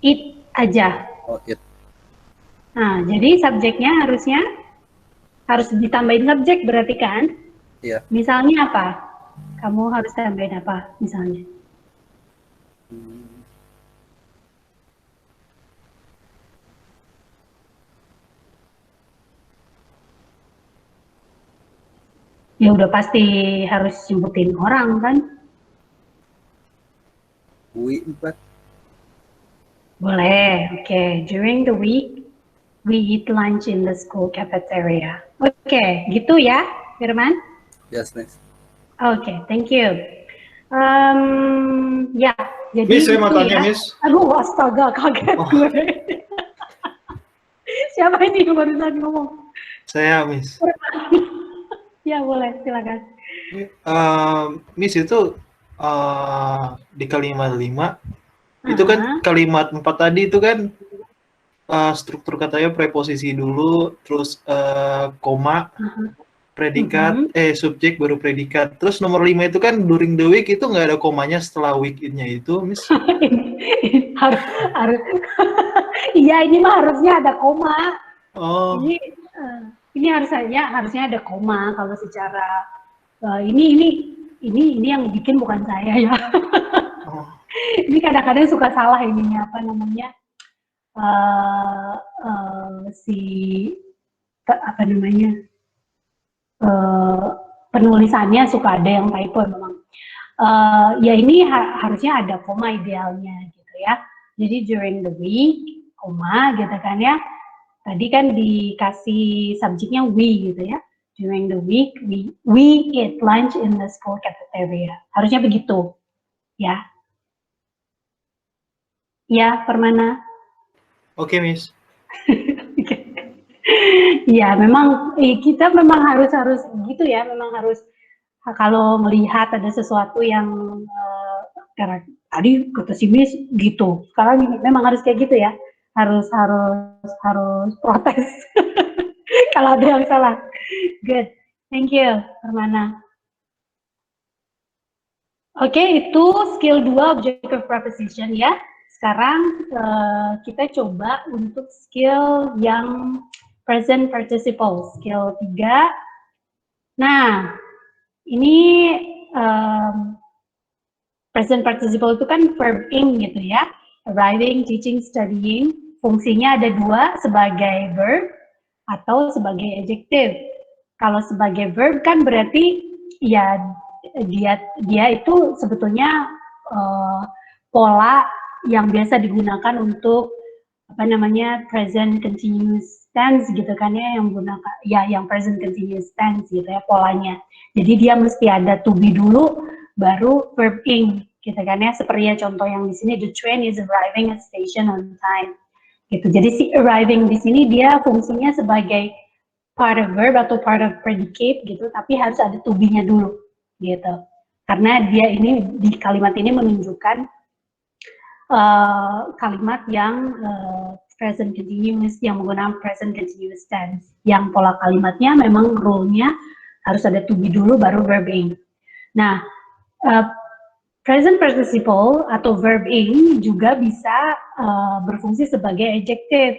It aja. Oh, eat. Nah, jadi subjeknya harus ditambahin subjek berarti kan? Iya. Misalnya apa? Kamu harus tambahin apa misalnya? Ya udah pasti harus nyebutin orang kan? We bukan? Boleh, oke. During the week, we eat lunch in the school cafeteria. Oke, gitu ya, Firman? Yes, Miss. Oke, thank you. Ya, jadi Miss, saya mau itu tanya, ya. Miss. Aduh, astaga, kaget gue. Siapa ini yang barusan ngomong? Saya, Miss. Ya, boleh, silakan. Miss itu di kalimat 5 itu kan kalimat 4 tadi itu kan struktur katanya preposisi dulu, terus koma, predikat, subjek baru predikat. Terus nomor 5 itu kan during the week itu nggak ada komanya setelah week-nya itu, Miss. harus iya, ini mah harusnya ada koma. Oh. Ini harusnya ada koma kalau secara ini yang bikin bukan saya ya. Ini kadang-kadang suka salah ininya apa namanya penulisannya suka ada yang typo memang. Ya ini harusnya ada koma idealnya gitu ya. Jadi during the week koma gitu kan ya. Tadi kan dikasih subjeknya we gitu ya. During the week, we eat lunch in the school cafeteria. Harusnya begitu, ya. Ya, Permana. Oke, Miss. Ya, memang kita memang harus gitu ya. Memang harus kalau melihat ada sesuatu yang tadi kata si Miss gitu. Sekarang memang harus kayak gitu ya. Harus protes kalau ada yang salah. Good, thank you, Permana. Oke, itu skill 2 objective preposition ya. Sekarang kita coba untuk skill yang present participle, skill 3. Nah, ini present participle itu kan verb ing gitu ya. Arriving, teaching, studying. Fungsinya ada 2, sebagai verb atau sebagai adjective. Kalau sebagai verb kan berarti ya dia itu sebetulnya pola yang biasa digunakan untuk apa namanya present continuous tense gitu kan ya, yang present continuous tense gitu ya polanya. Jadi dia mesti ada to be dulu baru verb ing gitu kan ya, seperti ya contoh yang di sini, the train is arriving at station on time. Gitu. Jadi si arriving di sini dia fungsinya sebagai part of verb atau part of predicate gitu, tapi harus ada to be-nya dulu gitu. Karena dia ini di kalimat ini menunjukkan kalimat yang present continuous, yang menggunakan present continuous tense. Yang pola kalimatnya memang rule-nya harus ada to be dulu baru verb ing. Nah, present participle atau verb ing juga bisa berfungsi sebagai adjective.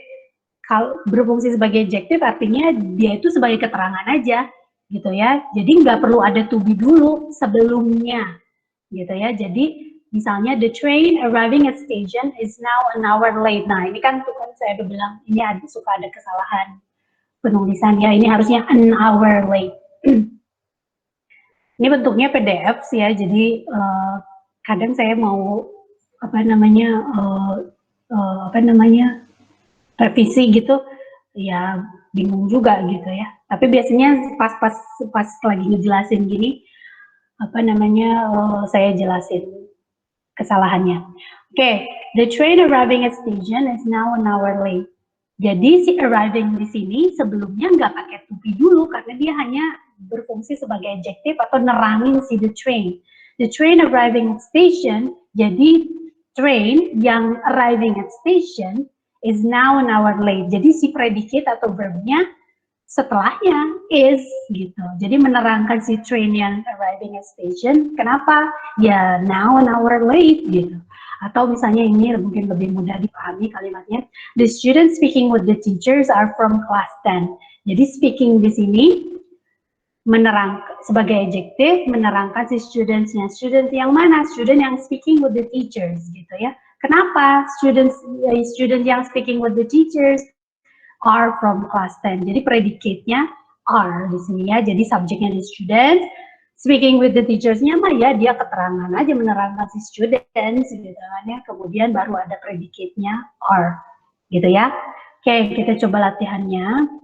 Kalau berfungsi sebagai adjective artinya dia itu sebagai keterangan aja gitu ya. Jadi nggak perlu ada to be dulu sebelumnya gitu ya. Jadi misalnya the train arriving at station is now an hour late. Nah ini kan saya udah bilang ini suka ada kesalahan penulisan ya. Ini harusnya an hour late. Ini bentuknya PDF sih ya. Jadi kadang saya mau revisi gitu ya bingung juga gitu ya, tapi biasanya pas lagi ngejelasin gini saya jelasin kesalahannya. Oke, the train arriving at station is now an hour late. Jadi si arriving di sini sebelumnya nggak pakai to be dulu karena dia hanya berfungsi sebagai adjective atau nerangin si the train. The train arriving at station, jadi train yang arriving at station is now an hour late. Jadi si predicate atau verbnya setelahnya is gitu. Jadi menerangkan si train yang arriving at station. Kenapa? Ya now an hour late gitu. Atau misalnya ini mungkin lebih mudah dipahami kalimatnya. The students speaking with the teachers are from class 10. Jadi speaking di sini menerang sebagai adjective menerangkan si studentsnya. Student yang mana? Student yang speaking with the teachers gitu ya. Kenapa student yang speaking with the teachers are from class 10. Jadi predicate-nya are di sini ya. Jadi subjeknya di student, speaking with the teachers-nya mah ya dia keterangan aja menerangkan si students gitu kan ya. Kemudian baru ada predicate-nya are gitu ya. Oke, kita coba latihannya.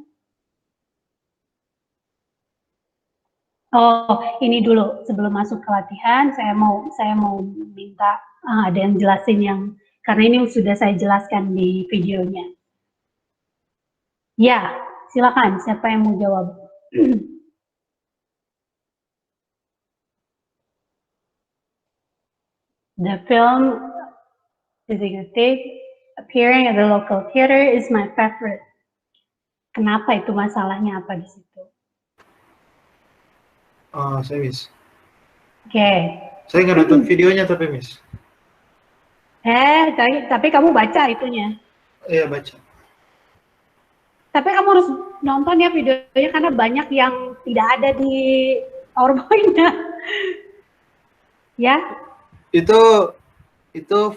Oh, ini dulu sebelum masuk ke latihan saya mau minta ada yang jelasin yang karena ini sudah saya jelaskan di videonya. Ya, silakan siapa yang mau jawab? The film appearing at the local theater is my favorite. Kenapa itu masalahnya apa di situ? Saya Miss. Oke. Saya nggak nonton videonya tapi Miss. Tapi kamu baca itunya. Iya baca. Tapi kamu harus nonton ya videonya karena banyak yang tidak ada di PowerPoint-nya. Ya. Itu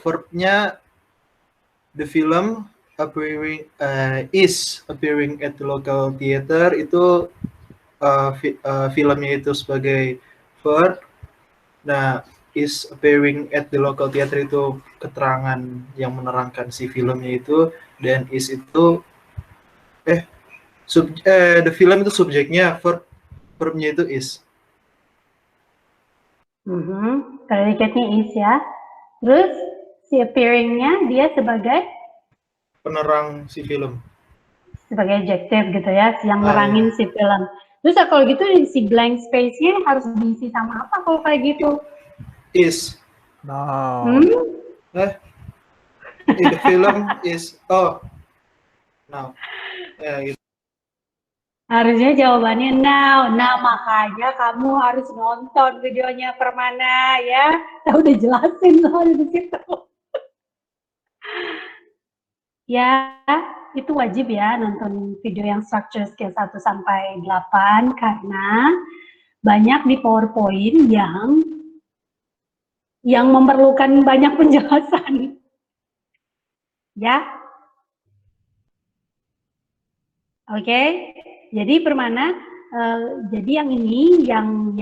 verbnya the film is appearing at the local theater itu filmnya itu sebagai verb. Nah, is appearing at the local theater itu keterangan yang menerangkan si filmnya itu, dan is itu the film itu subjeknya, verbnya itu is. Predicate-nya is ya. Terus si appearing-nya dia sebagai penerang si film. Sebagai adjective gitu ya, yang nerangin si film. Terus kalau gitu si blank space-nya harus diisi sama apa kalau kayak gitu? Is. No. The film is now. Ya gitu. Harusnya jawabannya now. Nah, makanya kamu harus nonton videonya Permana ya. Saya udah jelasin soalnya di situ. Ya, itu wajib ya nonton video yang structure skill 1 sampai 8 karena banyak di PowerPoint yang memerlukan banyak penjelasan. Ya. Oke. Jadi Permana jadi yang ini yang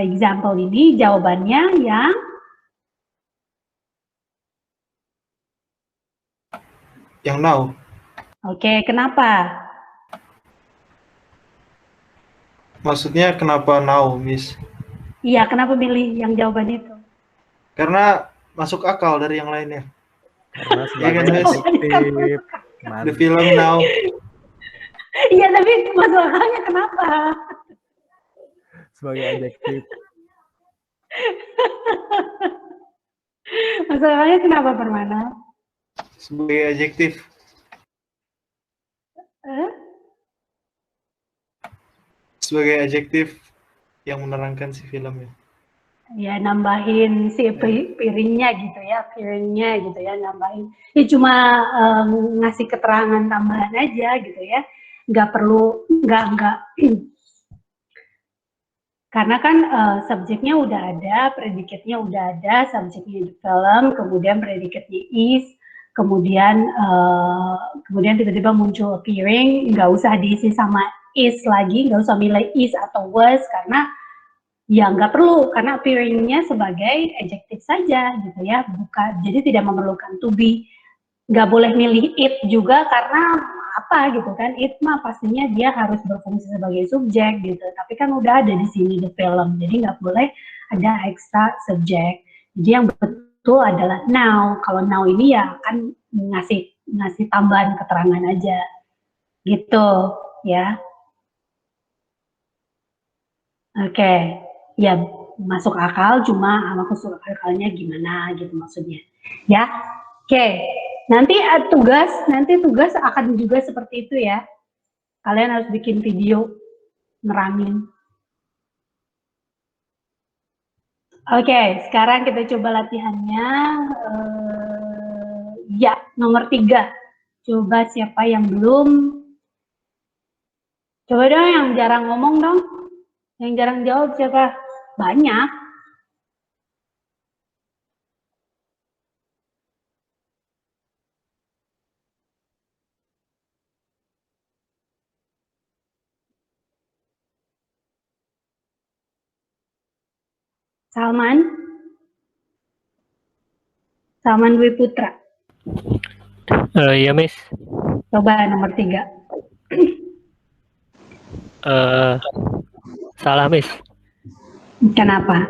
example ini jawabannya yang now. Oke, kenapa? Maksudnya kenapa now, Miss? Iya, kenapa pilih yang jawaban itu? Karena masuk akal dari yang lainnya. Karena Ya kan, Miss? The film now. Iya, tapi masalahnya kenapa? Sebagai adjektif. Masalahnya kenapa Permana? Sebagai adjektif. Sebagai adjektif yang menerangkan si filmnya. Ya nambahin si piringnya gitu ya, piringnya gitu ya, nambahin. Ini cuma ngasih keterangan tambahan aja gitu ya, nggak perlu, nggak. Karena kan subjeknya udah ada, predikatnya udah ada, subjeknya di film, kemudian predikatnya is, kemudian tiba-tiba muncul appearing, nggak usah diisi sama is lagi, nggak usah milih is atau was, karena ya nggak perlu, karena appearing-nya sebagai adjective saja gitu ya, bukan, jadi tidak memerlukan to be. Nggak boleh milih it juga karena apa apa gitu kan. It mah pastinya dia harus berfungsi sebagai subjek gitu. Tapi kan udah ada di sini the film, jadi nggak boleh ada extra subjek. Jadi yang betul adalah now. Kalau now ini ya kan ngasih tambahan keterangan aja gitu ya. Oke, ya masuk akal, cuma masuk akalnya gimana gitu maksudnya ya. Oke, nanti tugas akan juga seperti itu ya. Kalian harus bikin video nerangin. Oke, sekarang kita coba latihannya. Ya, nomor 3. Coba siapa yang belum? Coba dong yang jarang ngomong dong. Yang jarang jawab siapa? Banyak. Salman Dwi Putra. Ya, Miss. Coba nomor 3. Salah, Miss. Kenapa?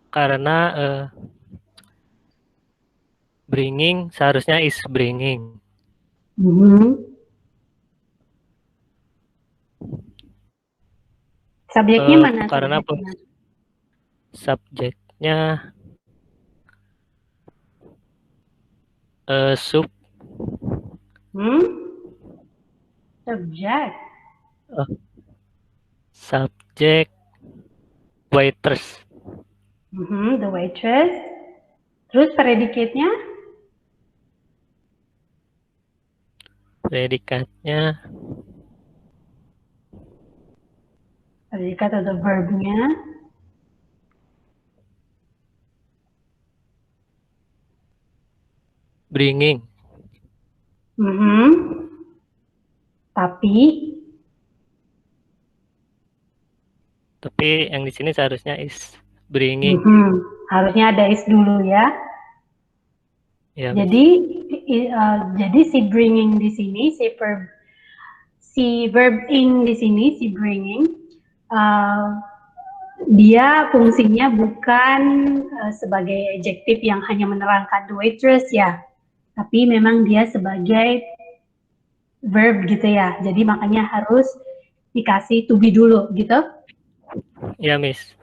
Karena bringing seharusnya is bringing. Subjeknya mana? Karena subjeknya sub. Subjek. Subjek waitress. The waitress. Terus predikatnya? Predikatnya predikat atau verbnya? bringing. Tapi yang di sini seharusnya is bringing. Harusnya ada is dulu ya. Ya, jadi si bringing di sini, si verb ing di sini, si bringing, dia fungsinya bukan sebagai adjektif yang hanya menerangkan the waitress ya, tapi memang dia sebagai verb gitu ya. Jadi makanya harus dikasih to be dulu gitu. Ya, Miss.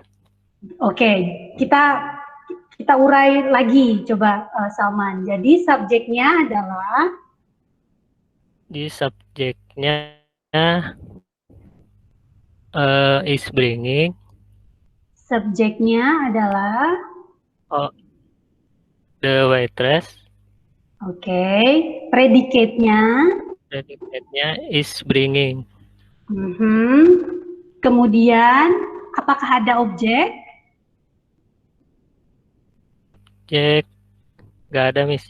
Oke, kita urai lagi, coba Salman. Jadi subjeknya adalah? Di subjeknya is bringing. Subjeknya adalah? The waitress. Oke, predikatnya? Predikatnya is bringing. Kemudian, apakah ada objek? Objek nggak ada, Miss.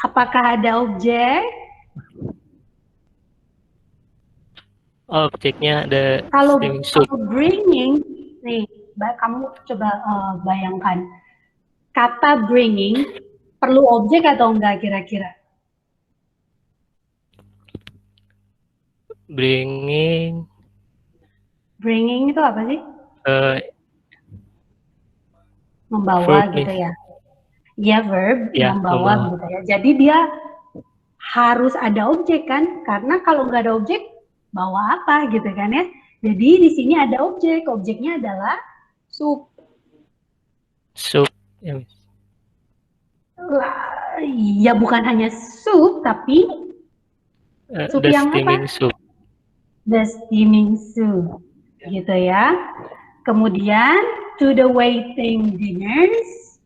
Apakah ada objek? Objeknya ada Kalau soup. bringing, nih, kamu coba bayangkan, kata bringing perlu objek atau enggak kira-kira? Bringing itu apa sih? Membawa verb, gitu ya. Iya, verb ya, membawa gitu ya. Jadi dia harus ada objek kan? Karena kalau nggak ada objek, bawa apa gitu kan ya? Jadi di sini ada objek. Objeknya adalah Soup. Ya, Miss. Ya bukan hanya soup, tapi soup the yang steaming apa? soup. The steaming soup, gitu ya. Kemudian to the waiting dinners.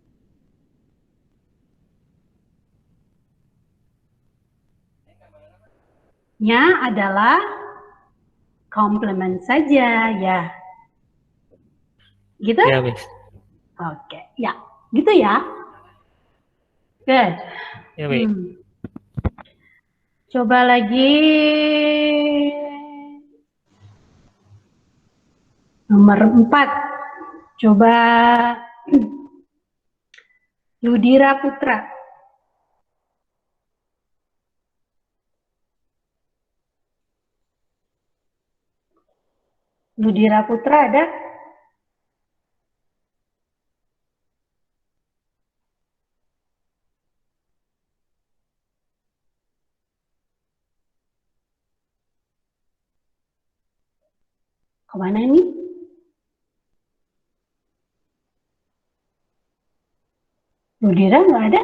Nya adalah complement saja ya. Gitu? Ya, Miss. Oke, ya. Gitu ya. Good. Ya, Miss. Coba lagi nomor 4. Coba Ludira Putra. Ludira Putra ada? Kemana ini? Ludira nggak ada?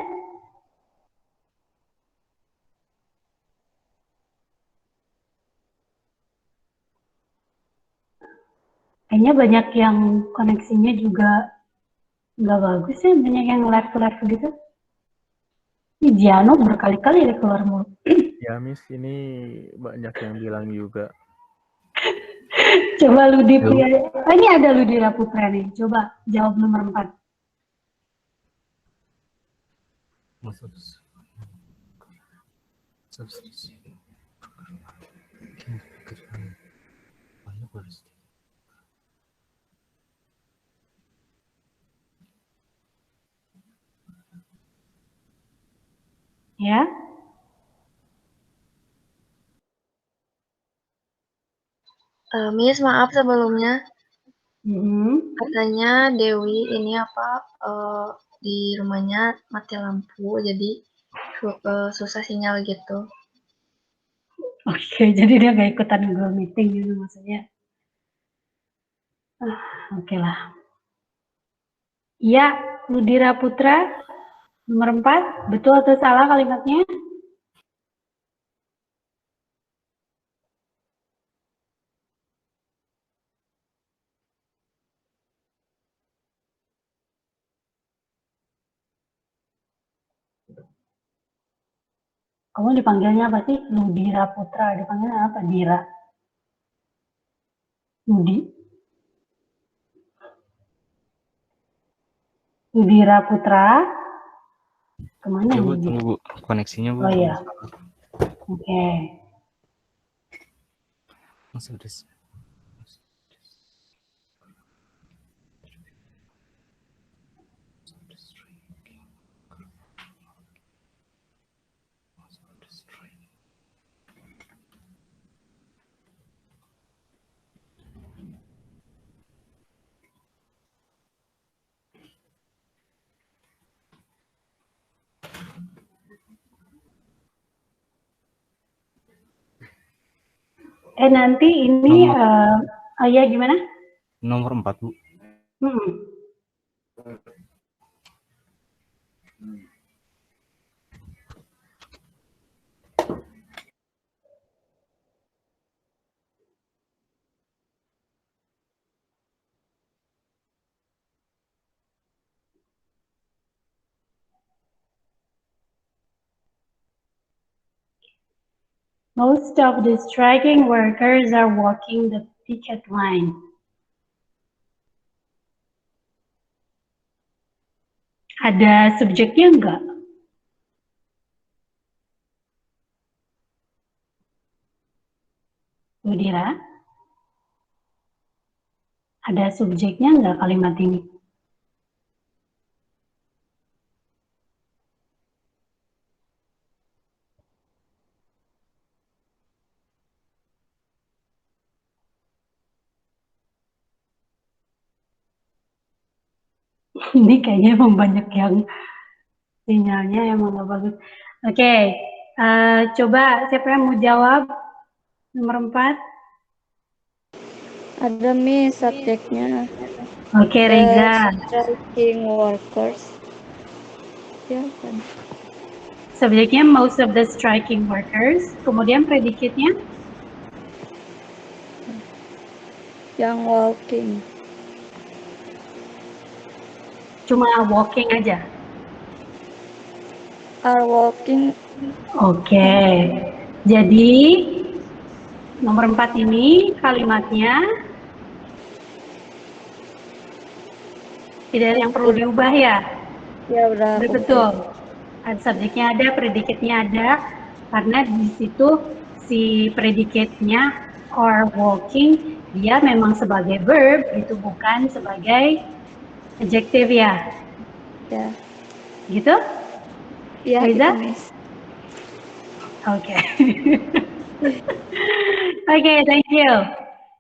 Kayaknya banyak yang koneksinya juga nggak bagus ya, banyak yang live gitu. Ini Giano berkali-kali dia keluar mulu. Ya, Miss, ini banyak yang bilang juga. Coba Ludi Priya. Oh, ini ada Ludira Putra nih. Coba jawab nomor 4. Ya. Miss, maaf sebelumnya. Katanya Dewi ini di rumahnya mati lampu, jadi susah sinyal gitu. Oke, jadi dia nggak ikutan Google Meeting gitu maksudnya. Oke lah. Iya, Ludira Putra, nomor 4. Betul atau salah kalimatnya? Kamu dipanggilnya apa sih? Ludira Putra. Dipanggilnya apa? Dira? Ludi? Ludira Putra? Kemana Ya, Bu, ini? tunggu, Bu. Koneksinya, Bu. Oh iya. Oke. Nanti ini, ya gimana? Nomor 4, Bu. Most of the striking workers are walking the picket line. Ada subjeknya enggak? Ludira? Ada subjeknya enggak kalimat ini? Ini kayaknya emang banyak yang sinyalnya emang nggak bagus. Oke, coba siapa yang mau jawab? Nomor 4. Ada Miss subjeknya. Oke, Reza. Striking workers. Ya kan. Subjeknya most of the striking workers. Kemudian predikatnya? Yang walking. Cuma walking aja? Are walking. Oke. Jadi nomor 4 ini kalimatnya tidak ada yang perlu diubah ya? Ya udah. Betul. Subjeknya ada, predikatnya ada, karena di situ si predikatnya are walking dia memang sebagai verb, itu bukan sebagai adjective ya? Ya. Gitu? Iya, Reza? Oke. Oke, thank you.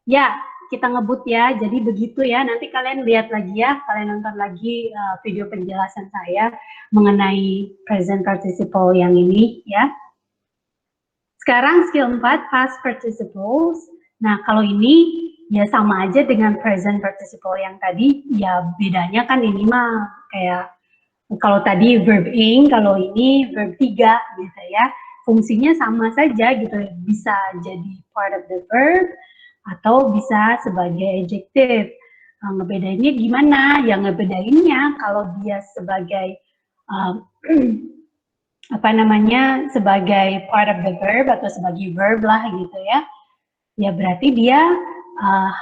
Ya, kita ngebut ya. Jadi begitu ya. Nanti kalian lihat lagi ya. Kalian nonton lagi video penjelasan saya mengenai present participle yang ini ya. Sekarang skill 4, past participles. Nah, kalau ini ya sama aja dengan present participle yang tadi. Ya bedanya kan ini mah kayak kalau tadi verb ing, kalau ini verb 3 gitu ya. Fungsinya sama saja gitu, bisa jadi part of the verb atau bisa sebagai adjective. Ngebedainnya gimana? Ya ngebedainnya kalau dia sebagai sebagai part of the verb atau sebagai verb lah gitu ya. Ya berarti dia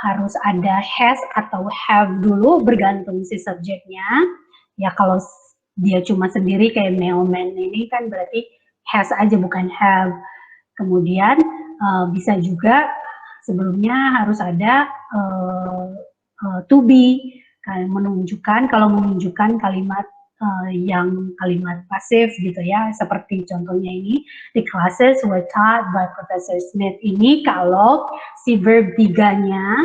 harus ada has atau have dulu bergantung si subjeknya. Ya kalau dia cuma sendiri kayak mailman ini kan berarti has aja bukan have. Kemudian bisa juga sebelumnya harus ada to be, menunjukkan, kalau menunjukkan kalimat yang kalimat pasif gitu ya, seperti contohnya ini, the classes were taught by Professor Smith. Ini kalau si verb 3-nya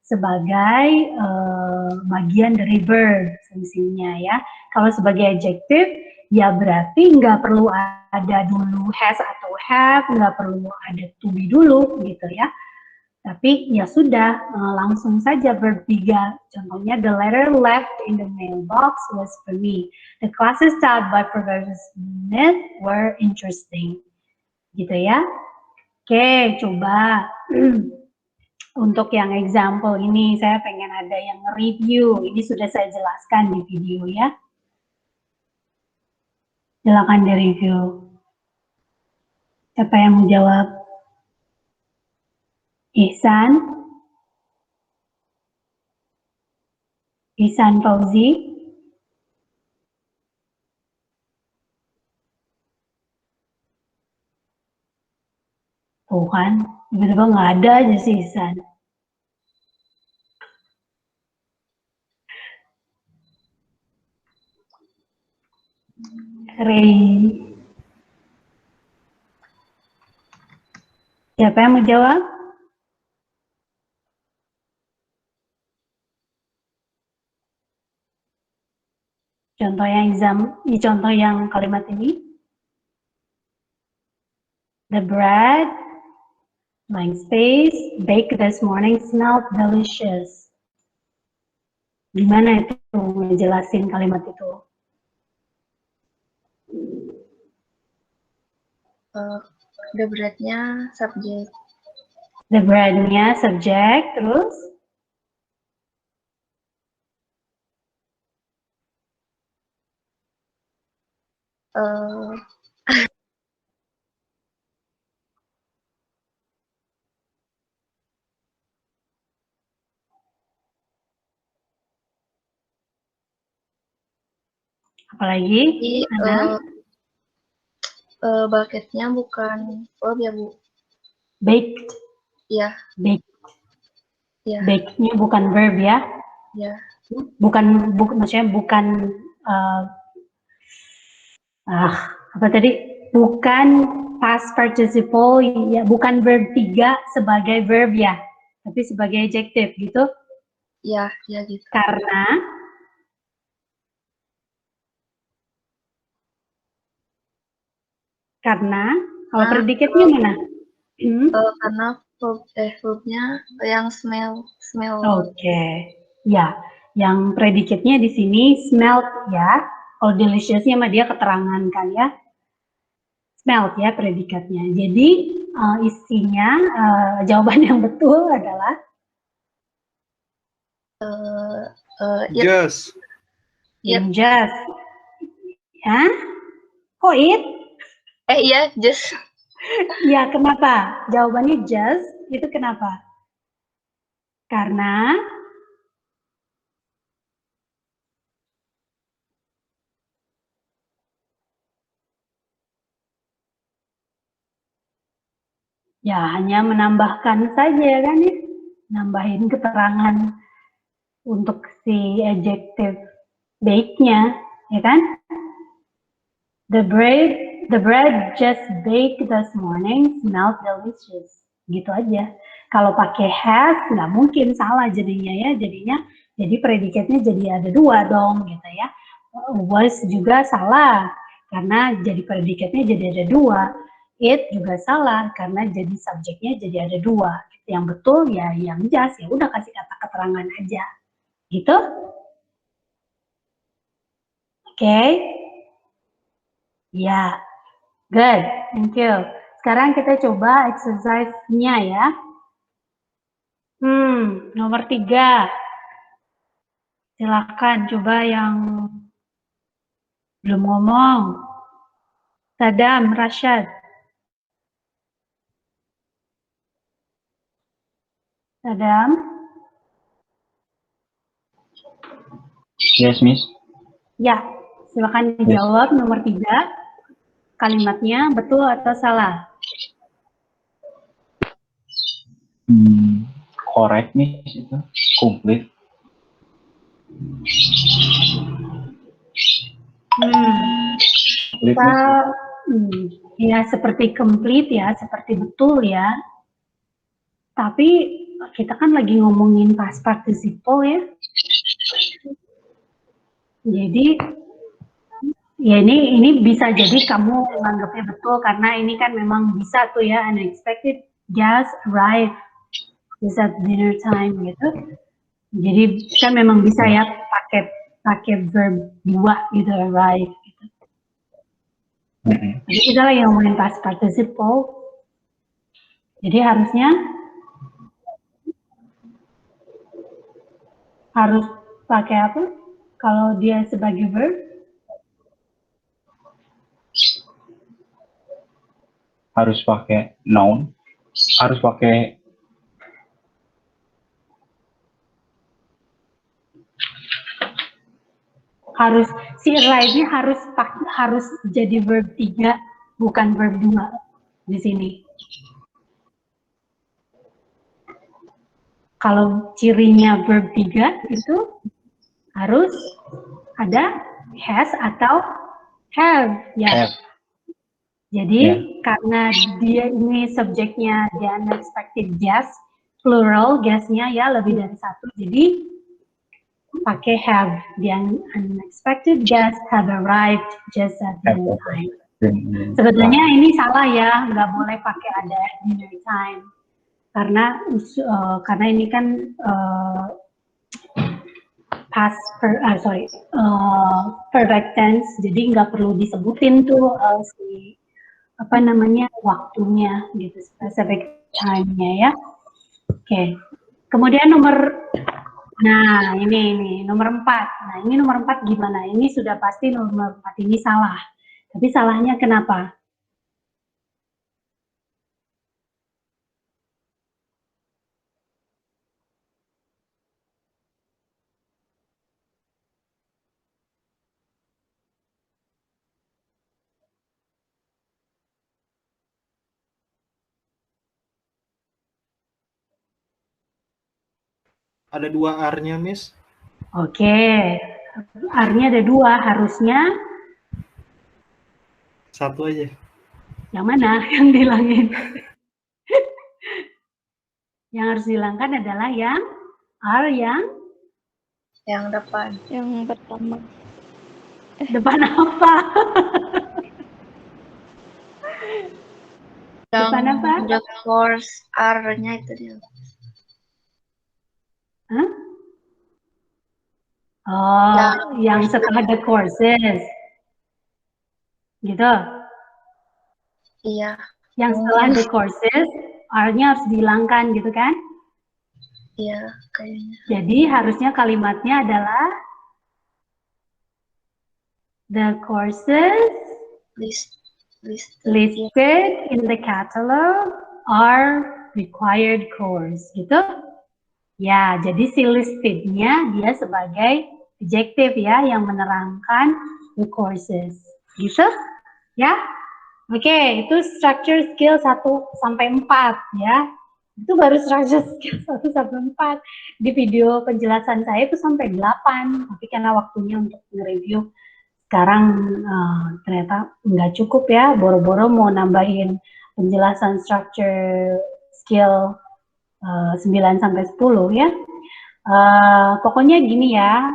sebagai bagian dari verb fungsinya ya. Kalau sebagai adjective ya berarti nggak perlu ada dulu has atau have, nggak perlu ada to be dulu gitu ya. Tapi ya sudah, langsung saja verb 3. Contohnya, the letter left in the mailbox was for me. The classes taught by Professor Smith were interesting. Gitu ya. Oke, coba. Untuk yang example ini, saya pengen ada yang review. Ini sudah saya jelaskan di video ya. Silakan di-review. Siapa yang mau jawab? Ihsan Fauzi. Tuh kan, tiba-tiba nggak ada aja sih Ihsan. Ray. Siapa yang mau jawab? Contoh yang kalimat ini. The bread, blank space, baked this morning smelled delicious. Gimana itu ngejelasin kalimat itu? The bread-nya subjek. The bread-nya subjek, terus? Apalagi? Bucketnya bukan verb ya, Bu? Baked. Iya. Baked. Iya. Baked-nya bukan verb ya? Iya. Maksudnya bukan apa tadi? Bukan past participle ya, bukan verb 3 sebagai verb ya, tapi sebagai adjective gitu? Iya, iya gitu. Karena kalau predikatnya mana? Karena verbnya yang smell. Oke. Ya, yang predikatnya di sini smelled ya. Kalau delicious-nya mah dia keterangan kan ya. Smelled ya predikatnya. Jadi isinya jawaban yang betul adalah just. Just. Ya? Kok it? Iya, just. Ya, kenapa? Jawabannya just, itu kenapa? Karena ya hanya menambahkan saja kan ya, nambahin keterangan untuk si adjective bake-nya, ya kan? The bread just baked this morning smelled delicious. gitu aja. Kalau pakai has nggak mungkin, salah jadinya ya, jadi predikatnya jadi ada 2 dong gitu ya. Was juga salah karena jadi predikatnya jadi ada 2. It juga salah karena jadi subjeknya jadi ada 2. Yang betul ya yang jas, ya udah kasih kata keterangan aja gitu. Oke. Ya, good, thank you. Sekarang kita coba exercise-nya ya. Nomor 3. Silakan coba yang belum ngomong. Sadam, Rashad. Sadam. Yes, Miss. Ya, silakan dijawab nomor 3. Kalimatnya betul atau salah? Correct, Miss. Itu complete. Kita, ya seperti complete ya, seperti betul ya. Tapi kita kan lagi ngomongin past participle ya. Jadi ya ini bisa jadi kamu menganggapnya betul karena ini kan memang bisa tuh ya, unexpected guest arrived just at dinner time gitu. Jadi kan memang bisa ya pakai verb 2 gitu, arrive gitu. Jadi kita lagi ngomongin past participle. Jadi harus pakai apa? Kalau dia sebagai verb? Harus pakai noun. Harus pakai si arrive-nya harus jadi verb 3 bukan verb 2 di sini. Kalau cirinya verb 3 itu harus ada has atau have ya. Jadi karena dia ini subjeknya the unexpected guest, plural guest-nya ya lebih dari 1, jadi pakai have. The unexpected guest have arrived just at dinner time. Sebetulnya ini salah ya, nggak boleh pakai ada dinner time karena ini kan perfect tense, jadi nggak perlu disebutin tuh waktunya gitu, specific time-nya ya. Oke. Kemudian ini nomor 4. Nah, ini nomor 4 gimana? Ini sudah pasti nomor 4 ini salah. Tapi salahnya kenapa? Ada 2 R-nya, Miss. Oke. R-nya ada 2, harusnya 1 aja. Yang mana yang dihilangin? Yang harus dihilangkan adalah yang R yang depan. Yang pertama. Depan apa? Depan apa? The course R-nya itu dia. Hah? Oh, yang setelah the courses. Gitu? Iya. Yang setelah the courses, R-nya harus dihilangkan gitu kan? Iya, kayaknya. Jadi harusnya kalimatnya adalah the courses listed in the catalog are required course, gitu. Ya, jadi si listed-nya dia sebagai adjective ya, yang menerangkan the courses, gitu. Ya, oke, itu structure skill 1-4 ya. Itu baru structure skill 1-4. Di video penjelasan saya itu sampai 8, tapi karena waktunya untuk nge-review sekarang ternyata nggak cukup ya, boro-boro mau nambahin penjelasan structure skill 9 sampai 10 ya. Pokoknya gini ya,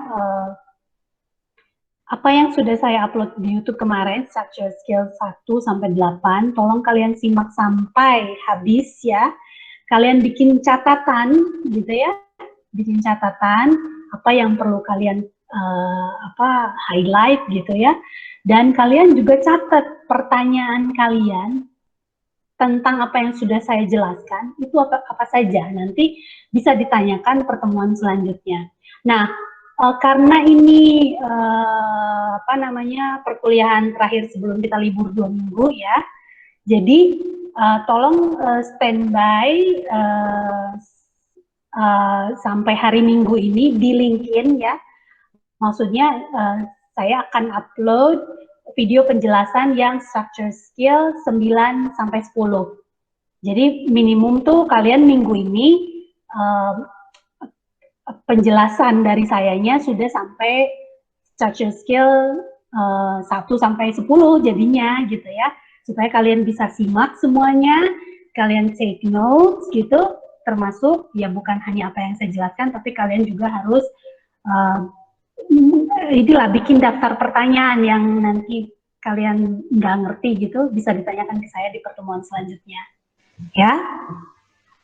apa yang sudah saya upload di YouTube kemarin, structure skill 1 sampai 8, tolong kalian simak sampai habis ya. Kalian bikin catatan gitu ya, bikin catatan apa yang perlu kalian highlight gitu ya. Dan kalian juga catat pertanyaan kalian tentang apa yang sudah saya jelaskan, itu apa saja, nanti bisa ditanyakan pertemuan selanjutnya. Nah, karena ini perkuliahan terakhir sebelum kita libur 2 minggu ya, jadi tolong standby sampai hari Minggu ini di LinkedIn ya. Maksudnya saya akan upload video penjelasan yang structure skill 9 sampai 10. Jadi minimum tuh kalian minggu ini penjelasan dari sayanya sudah sampai structure skill 1 sampai 10 jadinya gitu ya. Supaya kalian bisa simak semuanya, kalian take notes gitu, termasuk ya bukan hanya apa yang saya jelaskan, tapi kalian juga harus inilah bikin daftar pertanyaan yang nanti kalian nggak ngerti gitu, bisa ditanyakan ke saya di pertemuan selanjutnya. Ya,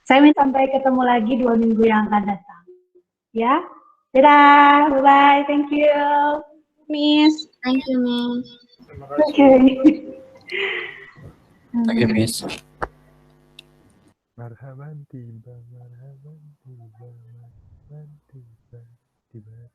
saya minta sampai ketemu lagi 2 minggu yang akan datang. Ya, dadah, bye-bye, thank you, Miss. Thank you, Miss. Oke. Thank you, Miss. Marhaban tiba, marhaban tiba, marhaban tiba, tiba.